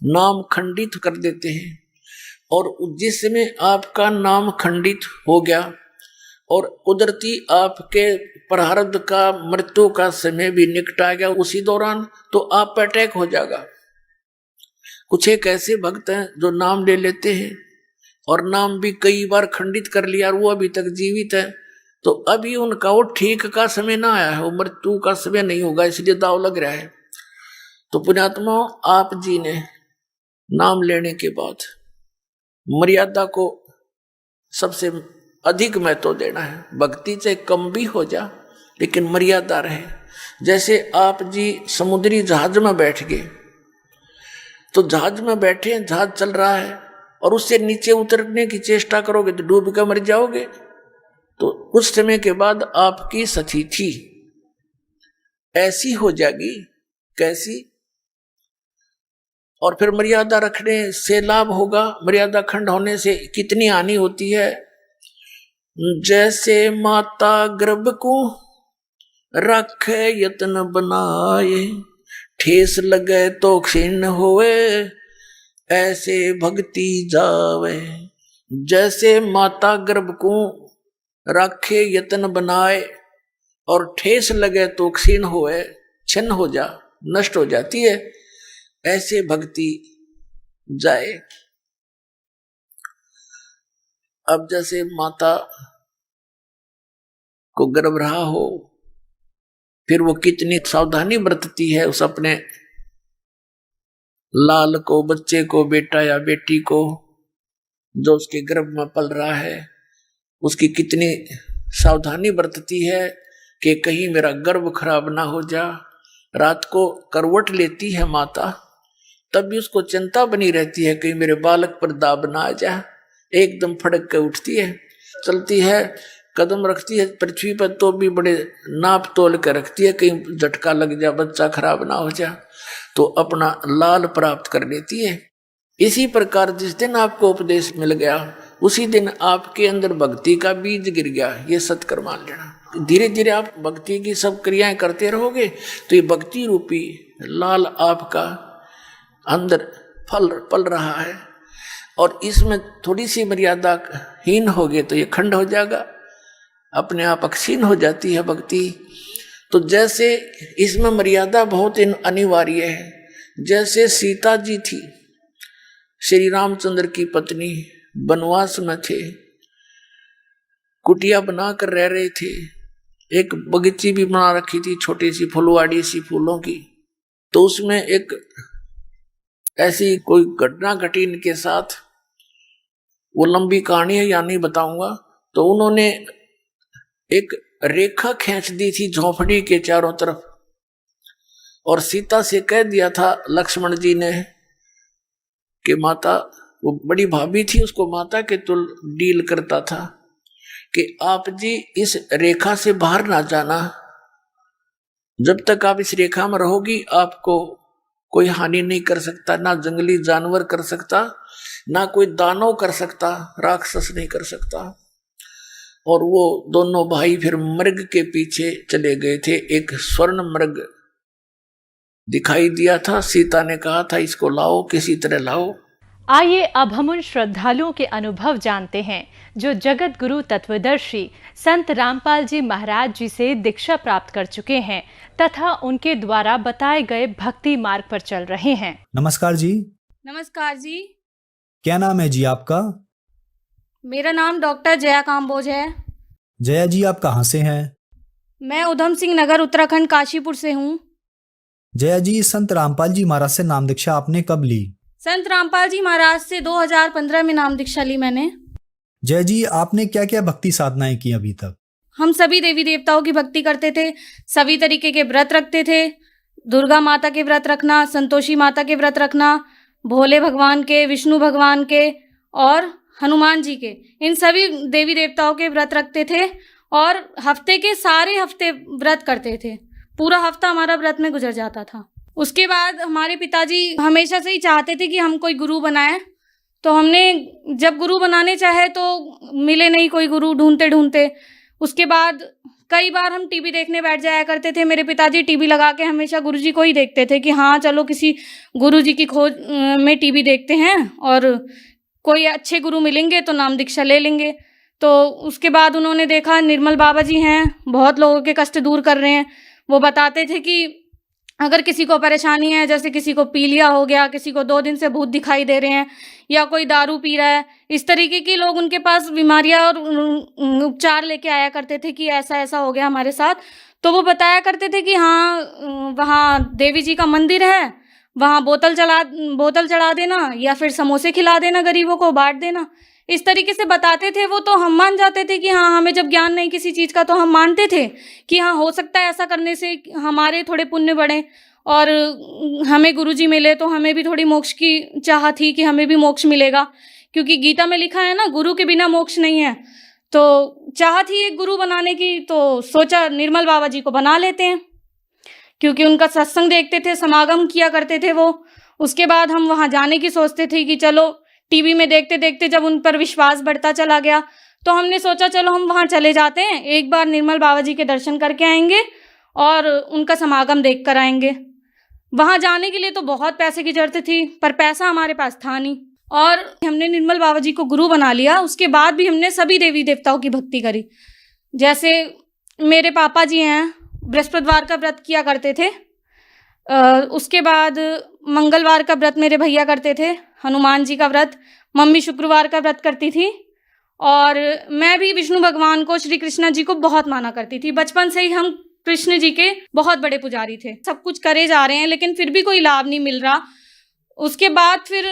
B: नाम खंडित कर देते हैं, और जिसमें आपका नाम खंडित हो गया और कुदरती आपके प्रारब्ध का मृत्यु का समय भी निकट आ गया उसी दौरान, तो आप पे अटैक हो जाएगा। कुछ एक ऐसे भक्त हैं जो नाम ले लेते हैं और नाम भी कई बार खंडित कर लिया और वो अभी तक जीवित है, तो अभी उनका वो ठीक का समय ना आया है, वो मृत्यु का समय नहीं होगा, इसलिए दाव लग रहा है। तो पुण्यात्मा, आप जी ने नाम लेने के बाद मर्यादा को सबसे अधिक महत्व देना है। भक्ति से कम भी हो जा लेकिन मर्यादा रहे। जैसे आप जी समुद्री जहाज में बैठ गए, तो जहाज में बैठे, जहाज चल रहा है और उससे नीचे उतरने की चेष्टा करोगे तो डूब कर मर जाओगे। तो कुछ समय के बाद आपकी स्थिति ऐसी हो जाएगी, कैसी, और फिर मर्यादा रखने से लाभ होगा। मर्यादा खंड होने से कितनी हानि होती है। जैसे माता गर्भ को रखे यत्न बनाए, ठेस लगे तो क्षीण होए, ऐसे भक्ति जावे। जैसे माता गर्भ को रखे यत्न बनाए और ठेस लगे तो क्षीण होए, छिन्न हो जा, नष्ट हो जाती है, ऐसे भक्ति जाए। अब जैसे माता को गर्भ रहा हो, फिर वो कितनी सावधानी बरतती है उस अपने लाल को, बच्चे को, बेटा या बेटी को जो उसके गर्भ में पल रहा है, उसकी कितनी सावधानी बरतती है कि कहीं मेरा गर्भ खराब ना हो जा। रात को करवट लेती है माता, तब भी उसको चिंता बनी रहती है कहीं मेरे बालक पर दाब ना आ जा। एकदम फड़क के उठती है, चलती है, कदम रखती है पृथ्वी पर तो भी बड़े नाप तोल के रखती है, कहीं झटका लग जा, बच्चा खराब ना हो जा, तो अपना लाल प्राप्त कर लेती है। इसी प्रकार जिस दिन आपको उपदेश मिल गया उसी दिन आपके अंदर भक्ति का बीज गिर गया, ये सत्कर मान लेना। धीरे धीरे आप भक्ति की सब क्रियाएं करते रहोगे तो ये भक्ति रूपी लाल आपका अंदर फल पल रहा है, और इसमें थोड़ी सी मर्यादा हीन होगे तो ये खंड हो जाएगा, अपने आप अक्षीण हो जाती है भक्ति। तो जैसे इसमें मर्यादा बहुत अनिवार्य है, जैसे सीता जी थी, श्री रामचंद्र की पत्नी, वनवास में थे, कुटिया बना कर रह रहे थे, एक बगीची भी बना रखी थी छोटी सी फुलवाड़ी सी फूलों की। तो उसमें एक ऐसी कोई घटना घटी इनके साथ, वो लंबी कहानी है या नहीं बताऊंगा। तो उन्होंने एक रेखा खींच दी थी झोंपड़ी के चारों तरफ, और सीता से कह दिया था लक्ष्मण जी ने कि माता, वो बड़ी भाभी थी, उसको माता के तुल डील करता था कि आप जी इस रेखा से बाहर ना जाना, जब तक आप इस रेखा में रहोगी आपको कोई हानि नहीं कर सकता, ना जंगली जानवर कर सकता, ना कोई दानव कर सकता, राक्षस नहीं कर सकता। और वो दोनों भाई फिर मृग के पीछे चले गए थे। एक स्वर्ण मृग दिखाई दिया था, सीता ने कहा था इसको लाओ, किसी तरह लाओ।
C: आइए अब हम उन श्रद्धालुओं के अनुभव जानते हैं जो जगत गुरु तत्वदर्शी संत रामपाल जी महाराज जी से दीक्षा प्राप्त कर चुके हैं तथा उनके द्वारा बताए गए भक्ति मार्ग पर चल रहे हैं।
D: नमस्कार जी।
E: नमस्कार जी।
D: क्या नाम है जी आपका?
E: मेरा नाम डॉक्टर जया काम्बोज है।
D: जया जी, आप कहाँ से हैं?
E: मैं उधम सिंह नगर उत्तराखंड काशीपुर से हूँ।
D: जया जी, संत रामपाल जी महाराज से नाम दीक्षा आपने कब ली?
E: संत रामपाल जी महाराज से 2015 में नाम दीक्षा ली मैंने।
D: जया जी, आपने क्या क्या भक्ति साधनाएं की अभी तक?
E: हम सभी देवी देवताओं की भक्ति करते थे, सभी तरीके के व्रत रखते थे। दुर्गा माता के व्रत रखना, संतोषी माता के व्रत रखना, भोले भगवान के, विष्णु भगवान के और हनुमान जी के, इन सभी देवी देवताओं के व्रत रखते थे और हफ्ते के सारे हफ्ते व्रत करते थे। पूरा हफ्ता हमारा व्रत में गुजर जाता था। उसके बाद हमारे पिताजी हमेशा से ही चाहते थे कि हम कोई गुरु बनाएं, तो हमने जब गुरु बनाने चाहे तो मिले नहीं कोई गुरु, ढूंढते ढूंढते। उसके बाद कई बार हम टीवी देखने बैठ जाया करते थे। मेरे पिताजी टीवी लगा के हमेशा गुरुजी को ही देखते थे कि हाँ चलो किसी गुरुजी की खोज में टीवी देखते हैं और कोई अच्छे गुरु मिलेंगे तो नाम दीक्षा ले लेंगे। तो उसके बाद उन्होंने देखा निर्मल बाबा जी हैं, बहुत लोगों के कष्ट दूर कर रहे हैं। वो बताते थे कि अगर किसी को परेशानी है, जैसे किसी को पीलिया हो गया, किसी को 2 दिन से भूत दिखाई दे रहे हैं, या कोई दारू पी रहा है, इस तरीके की लोग उनके पास बीमारियां और उपचार लेके आया करते थे कि ऐसा ऐसा हो गया हमारे साथ। तो वो बताया करते थे कि हाँ वहाँ देवी जी का मंदिर है, वहाँ बोतल चढ़ा देना या फिर समोसे खिला देना, गरीबों को बांट देना। इस तरीके से बताते थे वो, तो हम मान जाते थे कि हाँ, हमें जब ज्ञान नहीं किसी चीज़ का तो हम मानते थे कि हाँ हो सकता है ऐसा करने से हमारे थोड़े पुण्य बढ़े और हमें गुरुजी मिले, तो हमें भी थोड़ी मोक्ष की चाह थी कि हमें भी मोक्ष मिलेगा, क्योंकि गीता में लिखा है ना, गुरु के बिना मोक्ष नहीं है। तो चाह थी एक गुरु बनाने की, तो सोचा निर्मल बाबा जी को बना लेते हैं, क्योंकि उनका सत्संग देखते थे, समागम किया करते थे वो। उसके बाद हम वहाँ जाने की सोचते थे कि चलो, टीवी में देखते देखते जब उन पर विश्वास बढ़ता चला गया तो हमने सोचा चलो हम वहाँ चले जाते हैं, एक बार निर्मल बाबा जी के दर्शन करके आएंगे और उनका समागम देख कर आएंगे। वहाँ जाने के लिए तो बहुत पैसे की जरूरत थी, पर पैसा हमारे पास था नहीं, और हमने निर्मल बाबा जी को गुरु बना लिया। उसके बाद भी हमने सभी देवी देवताओं की भक्ति करी। जैसे मेरे पापा जी हैं, बृहस्पतिवार का व्रत किया करते थे, उसके बाद मंगलवार का व्रत मेरे भैया करते थे, हनुमान जी का व्रत, मम्मी शुक्रवार का व्रत करती थी, और मैं भी विष्णु भगवान को, श्री कृष्ण जी को बहुत माना करती थी। बचपन से ही हम कृष्ण जी के बहुत बड़े पुजारी थे। सब कुछ करे जा रहे हैं लेकिन फिर भी कोई लाभ नहीं मिल रहा। उसके बाद फिर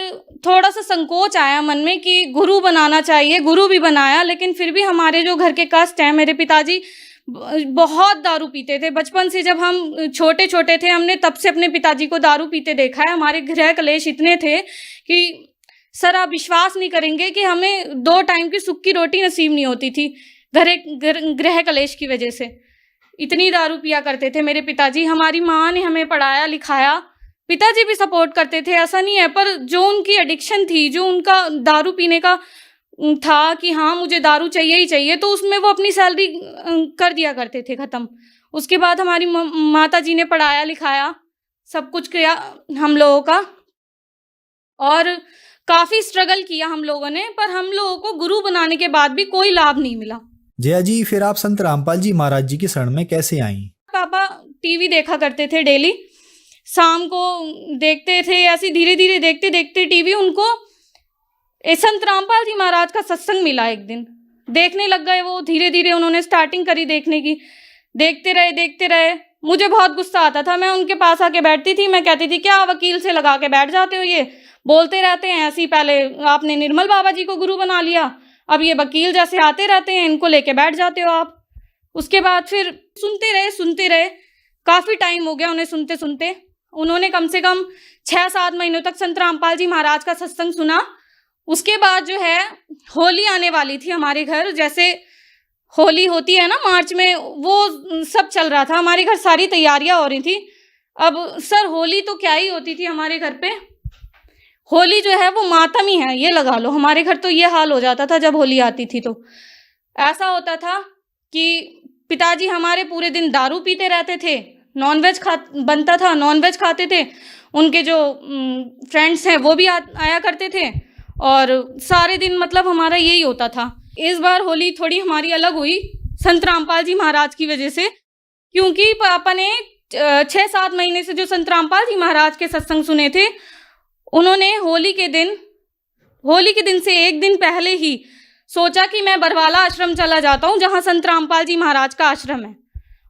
E: थोड़ा सा संकोच आया मन में कि गुरु बनाना चाहिए, गुरु भी बनाया, लेकिन फिर भी हमारे जो घर के कष्ट हैं, मेरे पिताजी बहुत दारू पीते थे। बचपन से जब हम छोटे छोटे थे, हमने तब से अपने पिताजी को दारू पीते देखा है। हमारे गृह कलेश इतने थे कि सर आप विश्वास नहीं करेंगे कि हमें 2 टाइम की सूखी रोटी नसीब नहीं होती थी गृह कलेश की वजह से। इतनी दारू पिया करते थे मेरे पिताजी। हमारी माँ ने हमें पढ़ाया लिखाया, पिताजी भी सपोर्ट करते थे, ऐसा नहीं है, पर जो उनकी एडिक्शन थी, जो उनका दारू पीने का था कि हाँ मुझे दारू चाहिए ही चाहिए, तो उसमें वो अपनी सैलरी कर दिया करते थे ख़त्म। उसके बाद हमारी माता जी ने पढ़ाया लिखाया, सब कुछ किया हम लोगों का, और काफ़ी स्ट्रगल किया हम लोगों ने, पर हम लोगों को गुरु बनाने के बाद भी कोई लाभ नहीं मिला।
D: जया जी, फिर आप संत रामपाल जी महाराज जी की शरण में कैसे आईं?
E: पापा टीवी देखा करते थे डेली, शाम को देखते थे, ऐसे धीरे धीरे देखते देखते टीवी उनको संत रामपाल जी महाराज का सत्संग मिला। एक दिन देखने लग गए वो, धीरे धीरे उन्होंने स्टार्टिंग करी देखने की। देखते रहे। मुझे बहुत गुस्सा आता था, मैं उनके पास आके बैठती थी, मैं कहती थी क्या वकील से लगा के बैठ जाते हो, ये बोलते रहते हैं ऐसे ही, पहले आपने निर्मल बाबा जी को गुरु बना लिया, अब ये वकील जैसे आते रहते हैं, इनको लेके बैठ जाते हो आप। उसके बाद फिर सुनते रहे, काफ़ी टाइम हो गया उन्हें सुनते सुनते। उन्होंने कम से कम 6-7 महीनों तक संत रामपाल जी महाराज का सत्संग सुना। उसके बाद जो है होली आने वाली थी हमारे घर, जैसे होली होती है ना मार्च में, वो सब चल रहा था हमारे घर, सारी तैयारियां हो रही थी। अब सर होली तो क्या ही होती थी हमारे घर पे, होली जो है वो मातम ही है, ये लगा लो। हमारे घर तो ये हाल हो जाता था जब होली आती थी। तो ऐसा होता था कि पिताजी हमारे पूरे दिन दारू पीते रहते थे, नॉनवेज बनता था, नॉनवेज खाते थे, उनके जो फ्रेंड्स हैं वो भी आया करते थे, और सारे दिन मतलब हमारा यही होता था। इस बार होली थोड़ी हमारी अलग हुई संत रामपाल जी महाराज की वजह से, क्योंकि पापा ने 6-7 महीने से जो संत रामपाल जी महाराज के सत्संग सुने थे, उन्होंने होली के दिन से एक दिन पहले ही सोचा कि मैं बरवाला आश्रम चला जाता हूँ, जहाँ संत रामपाल जी महाराज का आश्रम है।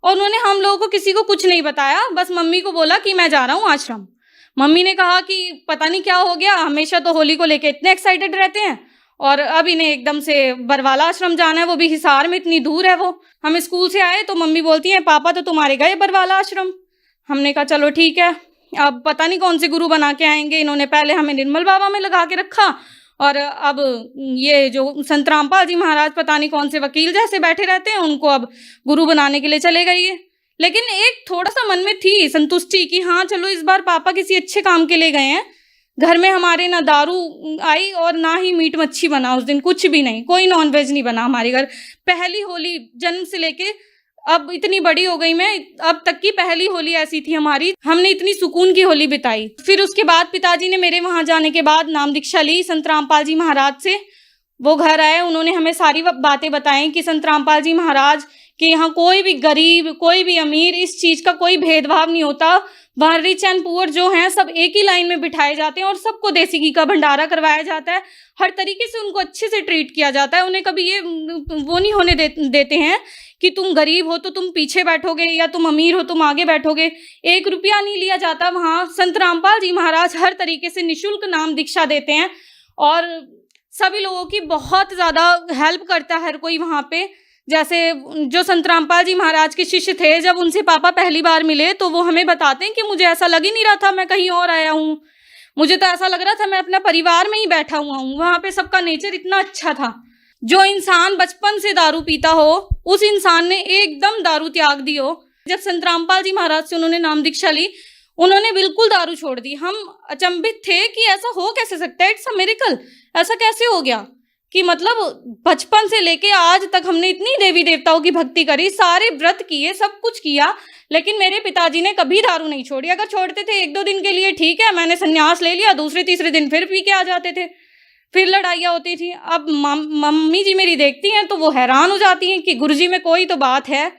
E: और उन्होंने हम लोगों को किसी को कुछ नहीं बताया, बस मम्मी को बोला कि मैं जा रहा हूँ आश्रम। मम्मी ने कहा कि पता नहीं क्या हो गया, हमेशा तो होली को लेके इतने एक्साइटेड रहते हैं, और अब इन्हें एकदम से बरवाला आश्रम जाना है, वो भी हिसार में, इतनी दूर है वो। हम स्कूल से आए तो मम्मी बोलती हैं पापा तो तुम्हारे गए बरवाला आश्रम। हमने कहा चलो ठीक है, अब पता नहीं कौन से गुरु बना के आएंगे। इन्होंने पहले हमें निर्मल बाबा में लगा के रखा, और अब ये जो संत रामपाल जी महाराज पता नहीं कौन से वकील जैसे बैठे रहते हैं, उनको अब गुरु बनाने के लिए चले गए ये। लेकिन एक थोड़ा सा मन में थी संतुष्टि कि हाँ चलो इस बार पापा किसी अच्छे काम के लिए गए हैं। घर में हमारे ना दारू आई और ना ही मीट मच्छी बना उस दिन, कुछ भी नहीं, कोई नॉनवेज नहीं बना हमारे घर। पहली होली जन्म से लेके अब इतनी बड़ी हो गई मैं, अब तक की पहली होली ऐसी थी हमारी, हमने इतनी सुकून की होली बिताई। फिर उसके बाद पिताजी ने मेरे वहाँ जाने के बाद नाम दीक्षा ली संत रामपाल जी महाराज से। वो घर आए, उन्होंने हमें सारी बातें बताई कि संत रामपाल जी महाराज कि यहाँ कोई भी गरीब, कोई भी अमीर, इस चीज़ का कोई भेदभाव नहीं होता। वहाँ रिच एंड पुअर जो हैं सब एक ही लाइन में बिठाए जाते हैं, और सबको देसी घी का भंडारा करवाया जाता है। हर तरीके से उनको अच्छे से ट्रीट किया जाता है। उन्हें कभी ये वो नहीं होने देते हैं कि तुम गरीब हो तो तुम पीछे बैठोगे, या तुम अमीर हो तुम आगे बैठोगे। 1 रुपया नहीं लिया जाता वहाँ। संत रामपाल जी महाराज हर तरीके से निःशुल्क नाम दीक्षा देते हैं, और सभी लोगों की बहुत ज़्यादा हेल्प करता है हर कोई वहाँ पे। जैसे जो संत रामपाल जी महाराज के शिष्य थे, जब उनसे पापा पहली बार मिले तो वो हमें बताते हैं कि मुझे ऐसा लग ही नहीं रहा था मैं कहीं और आया हूँ, मुझे तो ऐसा लग रहा था मैं अपना परिवार में ही बैठा हुआ हूँ। वहाँ पे सबका नेचर इतना अच्छा था। जो इंसान बचपन से दारू पीता हो, उस इंसान ने एकदम दारू त्याग दी हो। जब संत रामपाल जी महाराज से उन्होंने नाम दीक्षा ली, उन्होंने बिल्कुल दारू छोड़ दी। हम अचंभित थे कि ऐसा हो कैसे सकता है, इट्स अ मिरेकल, ऐसा कैसे हो गया कि मतलब बचपन से लेके आज तक हमने इतनी देवी देवताओं की भक्ति करी, सारे व्रत किए, सब कुछ किया, लेकिन मेरे पिताजी ने कभी दारू नहीं छोड़ी। अगर छोड़ते थे 1-2 दिन के लिए ठीक है, मैंने संन्यास ले लिया, दूसरे तीसरे दिन फिर पी के आ जाते थे, फिर लड़ाइयाँ होती थी। अब मम्मी जी मेरी देखती हैं तो वो हैरान हो जाती हैं कि गुरुजी में कोई तो बात है,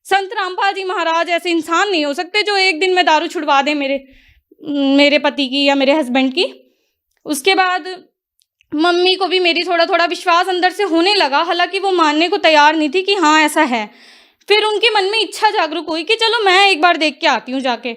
E: संत रामपाल जी महाराज ऐसे इंसान नहीं हो सकते जो एक दिन में दारू छुड़वा दें मेरे पति की या मेरे हस्बैंड की। उसके बाद मम्मी को भी मेरी थोड़ा थोड़ा विश्वास अंदर से होने लगा, हालांकि वो मानने को तैयार नहीं थी कि हाँ ऐसा है। फिर उनके मन में इच्छा जागरूक हुई कि चलो मैं एक बार देख के आती हूँ जाके।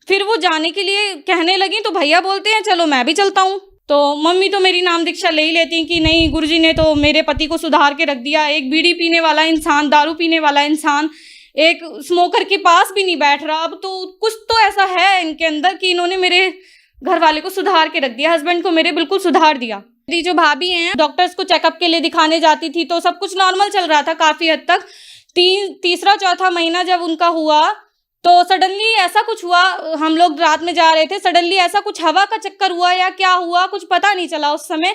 E: फिर वो जाने के लिए कहने लगी तो भैया बोलते हैं चलो मैं भी चलता हूँ। तो मम्मी तो मेरी नाम दीक्षा ले ही लेती हैं कि नहीं, गुरुजी ने तो मेरे पति को सुधार के रख दिया। एक बीड़ी पीने वाला इंसान, दारू पीने वाला इंसान, एक स्मोकर के पास भी नहीं बैठ रहा। अब तो कुछ तो ऐसा है इनके अंदर कि इन्होंने मेरे घर वाले को सुधार के रख दिया, हस्बैंड को मेरे बिल्कुल सुधार दिया। मेरी जो भाभी हैं डॉक्टर्स को चेकअप के लिए दिखाने जाती थी तो सब कुछ नॉर्मल चल रहा था काफ़ी हद तक। तीसरा चौथा महीना जब उनका हुआ तो सडनली ऐसा कुछ हुआ, हम लोग रात में जा रहे थे, सडनली ऐसा कुछ हवा का चक्कर हुआ या क्या हुआ कुछ पता नहीं चला उस समय,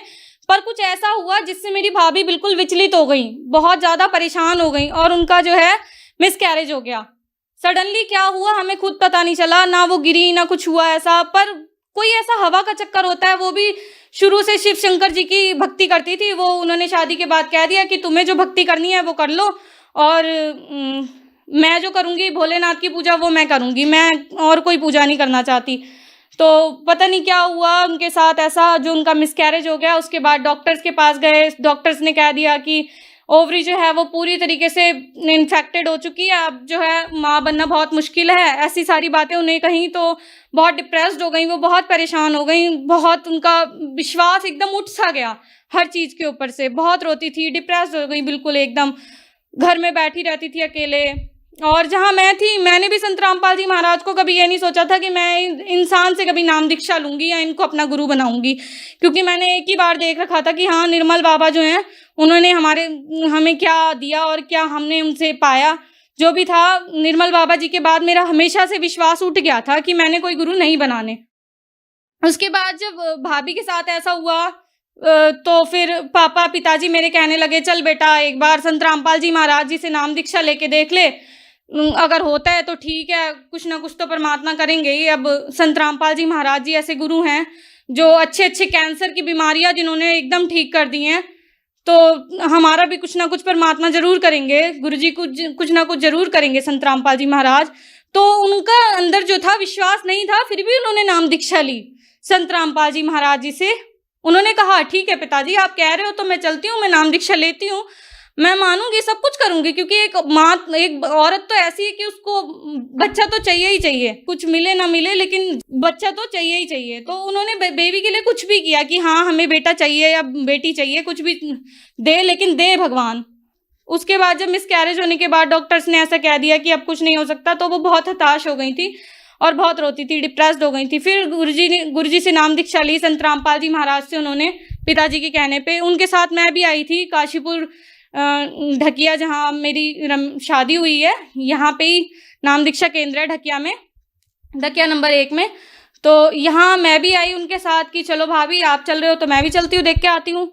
E: पर कुछ ऐसा हुआ जिससे मेरी भाभी बिल्कुल विचलित हो गई, बहुत ज़्यादा परेशान हो गई और उनका जो है मिसकैरेज हो गया। सडनली क्या हुआ हमें खुद पता नहीं चला, ना वो गिरी ना कुछ हुआ ऐसा, पर कोई ऐसा हवा का चक्कर होता है। वो भी शुरू से शिव शंकर जी की भक्ति करती थी, वो उन्होंने शादी के बाद कह दिया कि तुम्हें जो भक्ति करनी है वो कर लो और मैं जो करूँगी भोलेनाथ की पूजा वो मैं करूँगी, मैं और कोई पूजा नहीं करना चाहती। तो पता नहीं क्या हुआ उनके साथ ऐसा जो उनका मिसकैरेज हो गया। उसके बाद डॉक्टर्स के पास गए, डॉक्टर्स ने कह दिया कि ओवरी जो है वो पूरी तरीके से इन्फेक्टेड हो चुकी है, अब जो है माँ बनना बहुत मुश्किल है, ऐसी सारी बातें उन्हें कहीं। तो बहुत डिप्रेस्ड हो गई, वो बहुत परेशान हो गई, बहुत उनका विश्वास एकदम उठ सा गया हर चीज़ के ऊपर से, बहुत रोती थी, डिप्रेस्ड हो गई बिल्कुल एकदम, घर में बैठी रहती थी अकेले। और जहाँ मैं थी, मैंने भी संत रामपाल जी महाराज को कभी ये नहीं सोचा था कि मैं इंसान से कभी नाम दीक्षा लूँगी या इनको अपना गुरु बनाऊँगी, क्योंकि मैंने एक ही बार देख रखा था कि हाँ निर्मल बाबा जो हैं उन्होंने हमें क्या दिया और क्या हमने उनसे पाया। जो भी था निर्मल बाबा जी के बाद मेरा हमेशा से विश्वास उठ गया था कि मैंने कोई गुरु नहीं बनाने। उसके बाद जब भाभी के साथ ऐसा हुआ तो फिर पिताजी मेरे कहने लगे चल बेटा एक बार संत रामपाल जी महाराज जी से नाम दीक्षा लेके देख ले, अगर होता है तो ठीक है, कुछ ना कुछ तो परमात्मा करेंगे ही। अब संत रामपाल जी महाराज जी ऐसे गुरु हैं जो अच्छे कैंसर की बीमारियां जिन्होंने एकदम ठीक कर दी हैं, तो हमारा भी कुछ ना कुछ परमात्मा जरूर करेंगे, गुरुजी कुछ ना कुछ जरूर करेंगे संत रामपाल जी महाराज। तो उनका अंदर जो था विश्वास नहीं था, फिर भी उन्होंने नाम दीक्षा ली संत रामपाल जी महाराज जी से। उन्होंने कहा ठीक है पिताजी आप कह रहे हो तो मैं चलती हूँ, मैं नाम दीक्षा लेती हूँ, मैं मानूंगी, सब कुछ करूंगी, क्योंकि एक औरत तो ऐसी है कि उसको बच्चा तो चाहिए ही चाहिए, कुछ मिले ना मिले लेकिन बच्चा तो चाहिए ही चाहिए। तो उन्होंने बेबी के लिए कुछ भी किया कि हाँ हमें बेटा चाहिए या बेटी चाहिए, कुछ भी दे लेकिन दे भगवान। उसके बाद जब मिसकैरेज होने के बाद डॉक्टर्स ने ऐसा कह दिया कि अब कुछ नहीं हो सकता, तो वो बहुत हताश हो गई थी और बहुत रोती थी, डिप्रेस्ड हो गई थी। फिर गुरुजी से नाम दीक्षा ली संत रामपाल जी महाराज से उन्होंने, पिताजी के कहने पे। उनके साथ मैं भी आई थी काशीपुर ढकिया, जहाँ मेरी शादी हुई है, यहाँ पे ही नाम दीक्षा केंद्र है ढकिया में, ढकिया नंबर 1 में। तो यहाँ मैं भी आई उनके साथ कि चलो भाभी आप चल रहे हो तो मैं भी चलती हूँ, देख के आती हूँ।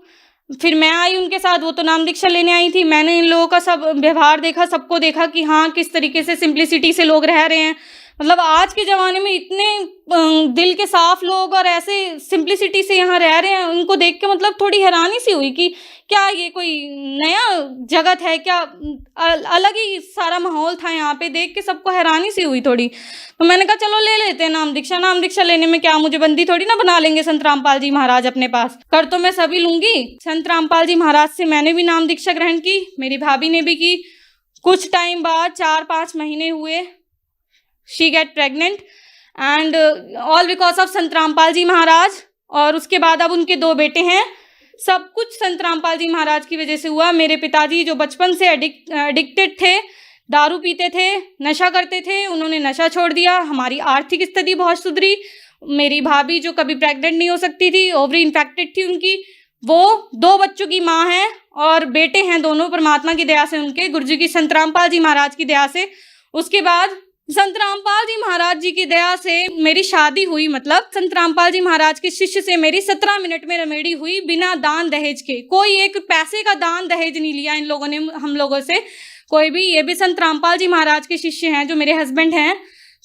E: फिर मैं आई उनके साथ, वो तो नाम दीक्षा लेने आई थी। मैंने इन लोगों का सब व्यवहार देखा, सबको देखा कि हाँ किस तरीके से सिंप्लिसिटी से लोग रह रहे हैं। मतलब आज के ज़माने में इतने दिल के साफ लोग और ऐसे सिंप्लिसिटी से यहाँ रह रहे हैं, उनको देख के मतलब थोड़ी हैरानी सी हुई कि क्या ये कोई नया जगत है क्या, अलग ही सारा माहौल था यहाँ पे, देख के सबको हैरानी सी हुई थोड़ी। तो मैंने कहा चलो ले लेते हैं नाम दीक्षा लेने में क्या, मुझे बंदी थोड़ी ना बना लेंगे संत रामपाल जी महाराज अपने पास, कर तो मैं सभी लूँगी। संत रामपाल जी महाराज से मैंने भी नाम दीक्षा ग्रहण की, मेरी भाभी ने भी की। कुछ टाइम बाद 4-5 महीने हुए, she get pregnant and all because of संत रामपाल जी महाराज। और उसके बाद अब उनके 2 बेटे हैं, सब कुछ संत रामपाल जी महाराज की वजह से हुआ। मेरे पिताजी जो बचपन से एडिक्टेड थे, दारू पीते थे, नशा करते थे, उन्होंने नशा छोड़ दिया। हमारी आर्थिक स्थिति बहुत सुधरी। मेरी भाभी जो कभी प्रेग्नेंट नहीं हो सकती थी, ओवरी इन्फेक्टेड थी उनकी, वो 2 बच्चों की माँ है और बेटे हैं दोनों परमात्मा की दया से, उनके गुरुजी की संत रामपाल जी महाराज की दया से। उसके बाद संत रामपाल जी महाराज जी की दया से मेरी शादी हुई। मतलब संत रामपाल जी महाराज के शिष्य से मेरी 17 मिनट में रमेड़ी हुई, बिना दान दहेज के। कोई एक पैसे का दान दहेज नहीं लिया इन लोगों ने, हम लोगों से कोई भी। ये भी संत रामपाल जी महाराज के शिष्य हैं जो मेरे हस्बैंड हैं,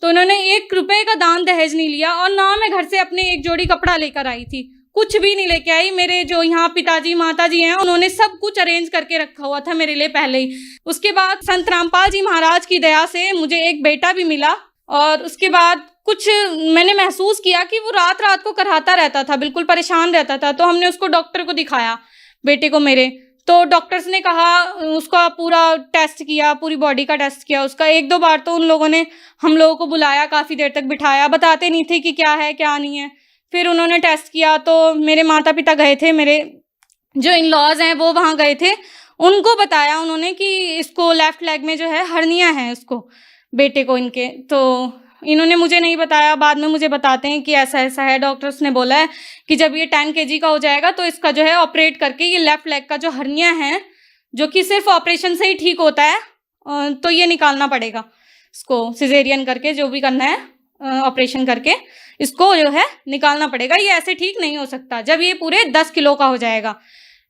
E: तो उन्होंने 1 रुपये का दान दहेज नहीं लिया। और ना मैं घर से अपने एक जोड़ी कपड़ा लेकर आई थी, कुछ भी नहीं लेके आई। मेरे जो यहाँ पिताजी माताजी हैं उन्होंने सब कुछ अरेंज करके रखा हुआ था मेरे लिए पहले ही। उसके बाद संत रामपाल जी महाराज की दया से मुझे एक बेटा भी मिला, और उसके बाद कुछ मैंने महसूस किया कि वो रात रात को कराहता रहता था, बिल्कुल परेशान रहता था। तो हमने उसको डॉक्टर को दिखाया, बेटे को मेरे। तो डॉक्टर्स ने कहा, उसका पूरा टेस्ट किया, पूरी बॉडी का टेस्ट किया उसका। 1-2 बार तो उन लोगों ने हम लोगों को बुलाया, काफ़ी देर तक बिठाया, बताते नहीं थे कि क्या है क्या नहीं है। फिर उन्होंने टेस्ट किया तो मेरे माता पिता गए थे, मेरे जो इन लॉज हैं वो वहाँ गए थे। उनको बताया उन्होंने कि इसको लेफ्ट लेग में जो है हर्निया है, उसको बेटे को इनके। तो इन्होंने मुझे नहीं बताया, बाद में मुझे बताते हैं कि ऐसा ऐसा है। डॉक्टर्स ने बोला है कि जब ये 10 kg का हो जाएगा तो इसका जो है ऑपरेट करके ये लेफ्ट लेग का जो हर्निया है, जो कि सिर्फ ऑपरेशन से ही ठीक होता है, तो ये निकालना पड़ेगा इसको, सिजेरियन करके जो भी करना है ऑपरेशन करके इसको जो है निकालना पड़ेगा। ये ऐसे ठीक नहीं हो सकता जब ये पूरे 10 किलो का हो जाएगा।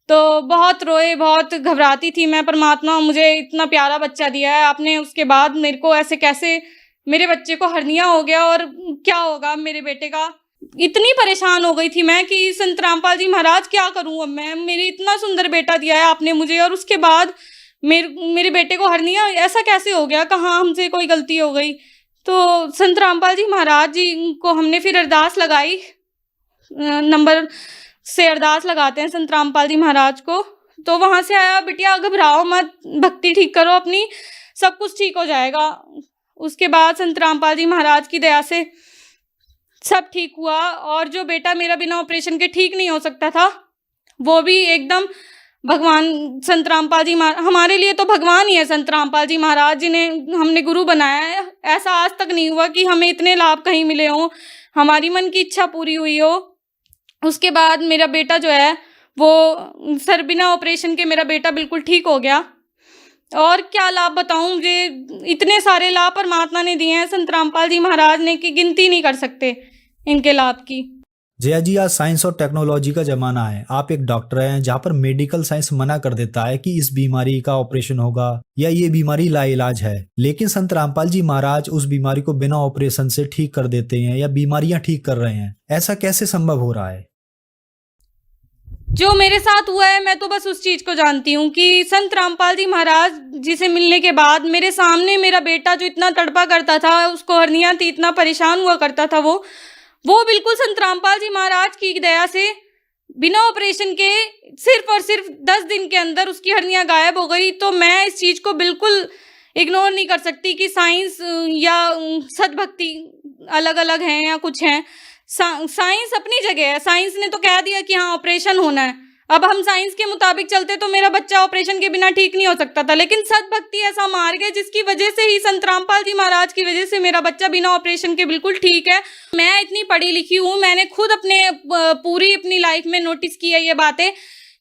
E: तो बहुत रोए, बहुत घबराती थी मैं। परमात्मा, मुझे इतना प्यारा बच्चा दिया है आपने, उसके बाद मेरे को ऐसे कैसे मेरे बच्चे को हर्निया हो गया और क्या होगा मेरे बेटे का। इतनी परेशान हो गई थी मैं कि संत रामपाल जी महाराज क्या करूं अब मैं, मेरे इतना सुंदर बेटा दिया है आपने मुझे, और उसके बाद मेरे बेटे को हर्निया ऐसा कैसे हो गया, कहाँ हमसे कोई गलती हो गई। तो संत रामपाल जी महाराज जी को हमने फिर अरदास लगाई, नंबर से अरदास लगाते हैं संत रामपाल जी महाराज को। तो वहाँ से आया, बिटिया घबराओ मत, भक्ति ठीक करो अपनी, सब कुछ ठीक हो जाएगा। उसके बाद संत रामपाल जी महाराज की दया से सब ठीक हुआ, और जो बेटा मेरा बिना ऑपरेशन के ठीक नहीं हो सकता था वो भी एकदम भगवान संत रामपाल जी हमारे लिए तो भगवान ही है। संत रामपाल जी महाराज जिन्हें हमने गुरु बनाया है, ऐसा आज तक नहीं हुआ कि हमें इतने लाभ कहीं मिले हों, हमारी मन की इच्छा पूरी हुई हो। उसके बाद मेरा बेटा जो है वो सर बिना ऑपरेशन के मेरा बेटा बिल्कुल ठीक हो गया। और क्या लाभ बताऊं, मुझे इतने सारे लाभ परमात्मा ने दिए हैं, संत रामपाल जी महाराज ने, कि गिनती नहीं कर सकते इनके लाभ की।
D: जया जी, आज साइंस और टेक्नोलॉजी का जमाना है। आप एक डॉक्टर हैं, जहाँ पर मेडिकल साइंस मना कर देता है कि इस बीमारी का ऑपरेशन होगा या ये बीमारी लाइलाज है, लेकिन संत रामपाल जी महाराज उस बीमारी को बिना ऑपरेशन से ठीक कर देते हैं या बीमारियां ठीक कर रहे हैं। ऐसा कैसे संभव हो रहा है?
E: जो मेरे साथ हुआ है मैं तो बस उस चीज को जानती हूँ कि संत रामपाल जी महाराज जी से मिलने के बाद मेरे सामने मेरा बेटा जो इतना तड़पा करता था, उसको हर्निया थी, इतना परेशान हुआ करता था, वो बिल्कुल संत रामपाल जी महाराज की दया से बिना ऑपरेशन के सिर्फ और सिर्फ 10 दिन के अंदर उसकी हर्निया गायब हो गई। तो मैं इस चीज को बिल्कुल इग्नोर नहीं कर सकती कि साइंस या सद्भक्ति अलग अलग हैं या कुछ हैं। साइंस अपनी जगह है, साइंस ने तो कह दिया कि हाँ ऑपरेशन होना है। अब हम साइंस के मुताबिक चलते तो मेरा बच्चा ऑपरेशन के बिना ठीक नहीं हो सकता था, लेकिन सद्भक्ति ऐसा मार्ग है जिसकी वजह से ही, संत रामपाल जी महाराज की वजह से मेरा बच्चा बिना ऑपरेशन के बिल्कुल ठीक है। मैं इतनी पढ़ी लिखी हूँ, मैंने खुद पूरी अपनी लाइफ में नोटिस की है ये बातें।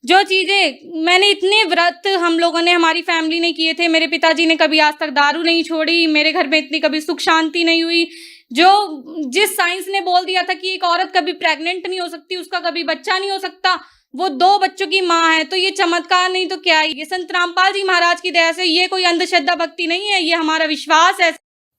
E: जो चीज़ें मैंने, इतने व्रत हम लोगों ने, हमारी फैमिली ने किए थे। मेरे पिताजी ने कभी आज तक दारू नहीं छोड़ी, मेरे घर में इतनी कभी सुख शांति नहीं हुई। जिस साइंस ने बोल दिया था कि एक औरत कभी प्रेग्नेंट नहीं हो सकती, उसका कभी बच्चा नहीं हो सकता, वो 2 बच्चों की माँ है, तो ये चमत्कार नहीं तो क्या है। ये संत रामपाल जी महाराज की दया से, ये कोई अंधश्रद्धा भक्ति नहीं है, ये हमारा विश्वास है।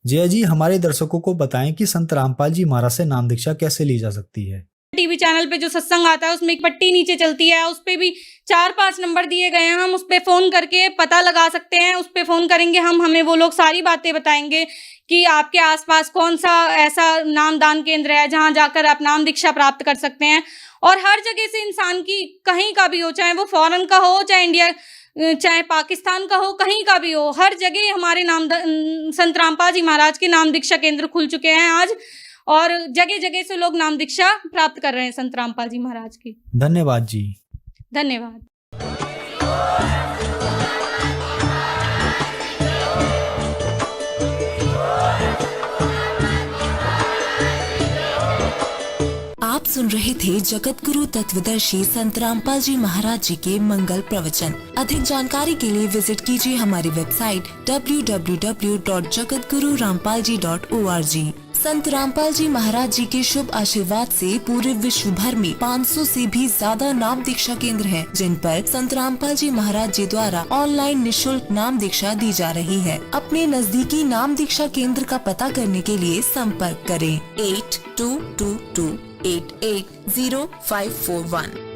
D: जया जी, हमारे दर्शकों को बताएं कि संत रामपाल जी महाराज से नाम दीक्षा कैसे ली जा सकती है?
E: टीवी चैनल पे जो सत्संग आता है उसमें एक पट्टी नीचे चलती है, उस पे भी 4-5 नंबर दिए गए हैं, हम उस पे फोन करके पता लगा सकते हैं। उस पे फोन करेंगे हमें वो लोग सारी बातें बताएंगे कि आपके आसपास कौन सा ऐसा नामदान केंद्र है जहां जाकर आप नाम दीक्षा प्राप्त कर सकते हैं। और हर जगह से इंसान की, कहीं का भी हो, चाहे वो फॉरेन का हो, चाहे इंडिया, चाहे पाकिस्तान का हो, कहीं का भी हो, हर जगह हमारे संत रामपाल जी महाराज के नाम दीक्षा केंद्र खुल चुके हैं आज, और जगह जगह से लोग नाम दीक्षा प्राप्त कर रहे हैं संत रामपाल जी महाराज की।
D: धन्यवाद जी।
E: धन्यवाद।
F: आप सुन रहे थे जगत गुरु तत्वदर्शी संत रामपाल जी महाराज जी के मंगल प्रवचन। अधिक जानकारी के लिए विजिट कीजिए हमारी वेबसाइट www.jagatgururampalji.org। संत रामपाल जी महाराज जी के शुभ आशीर्वाद से पूरे विश्व भर में 500 से भी ज्यादा नाम दीक्षा केंद्र हैं, जिन पर संत रामपाल जी महाराज जी द्वारा ऑनलाइन निशुल्क नाम दीक्षा दी जा रही है। अपने नजदीकी नाम दीक्षा केंद्र का पता करने के लिए संपर्क करें 8222 880541।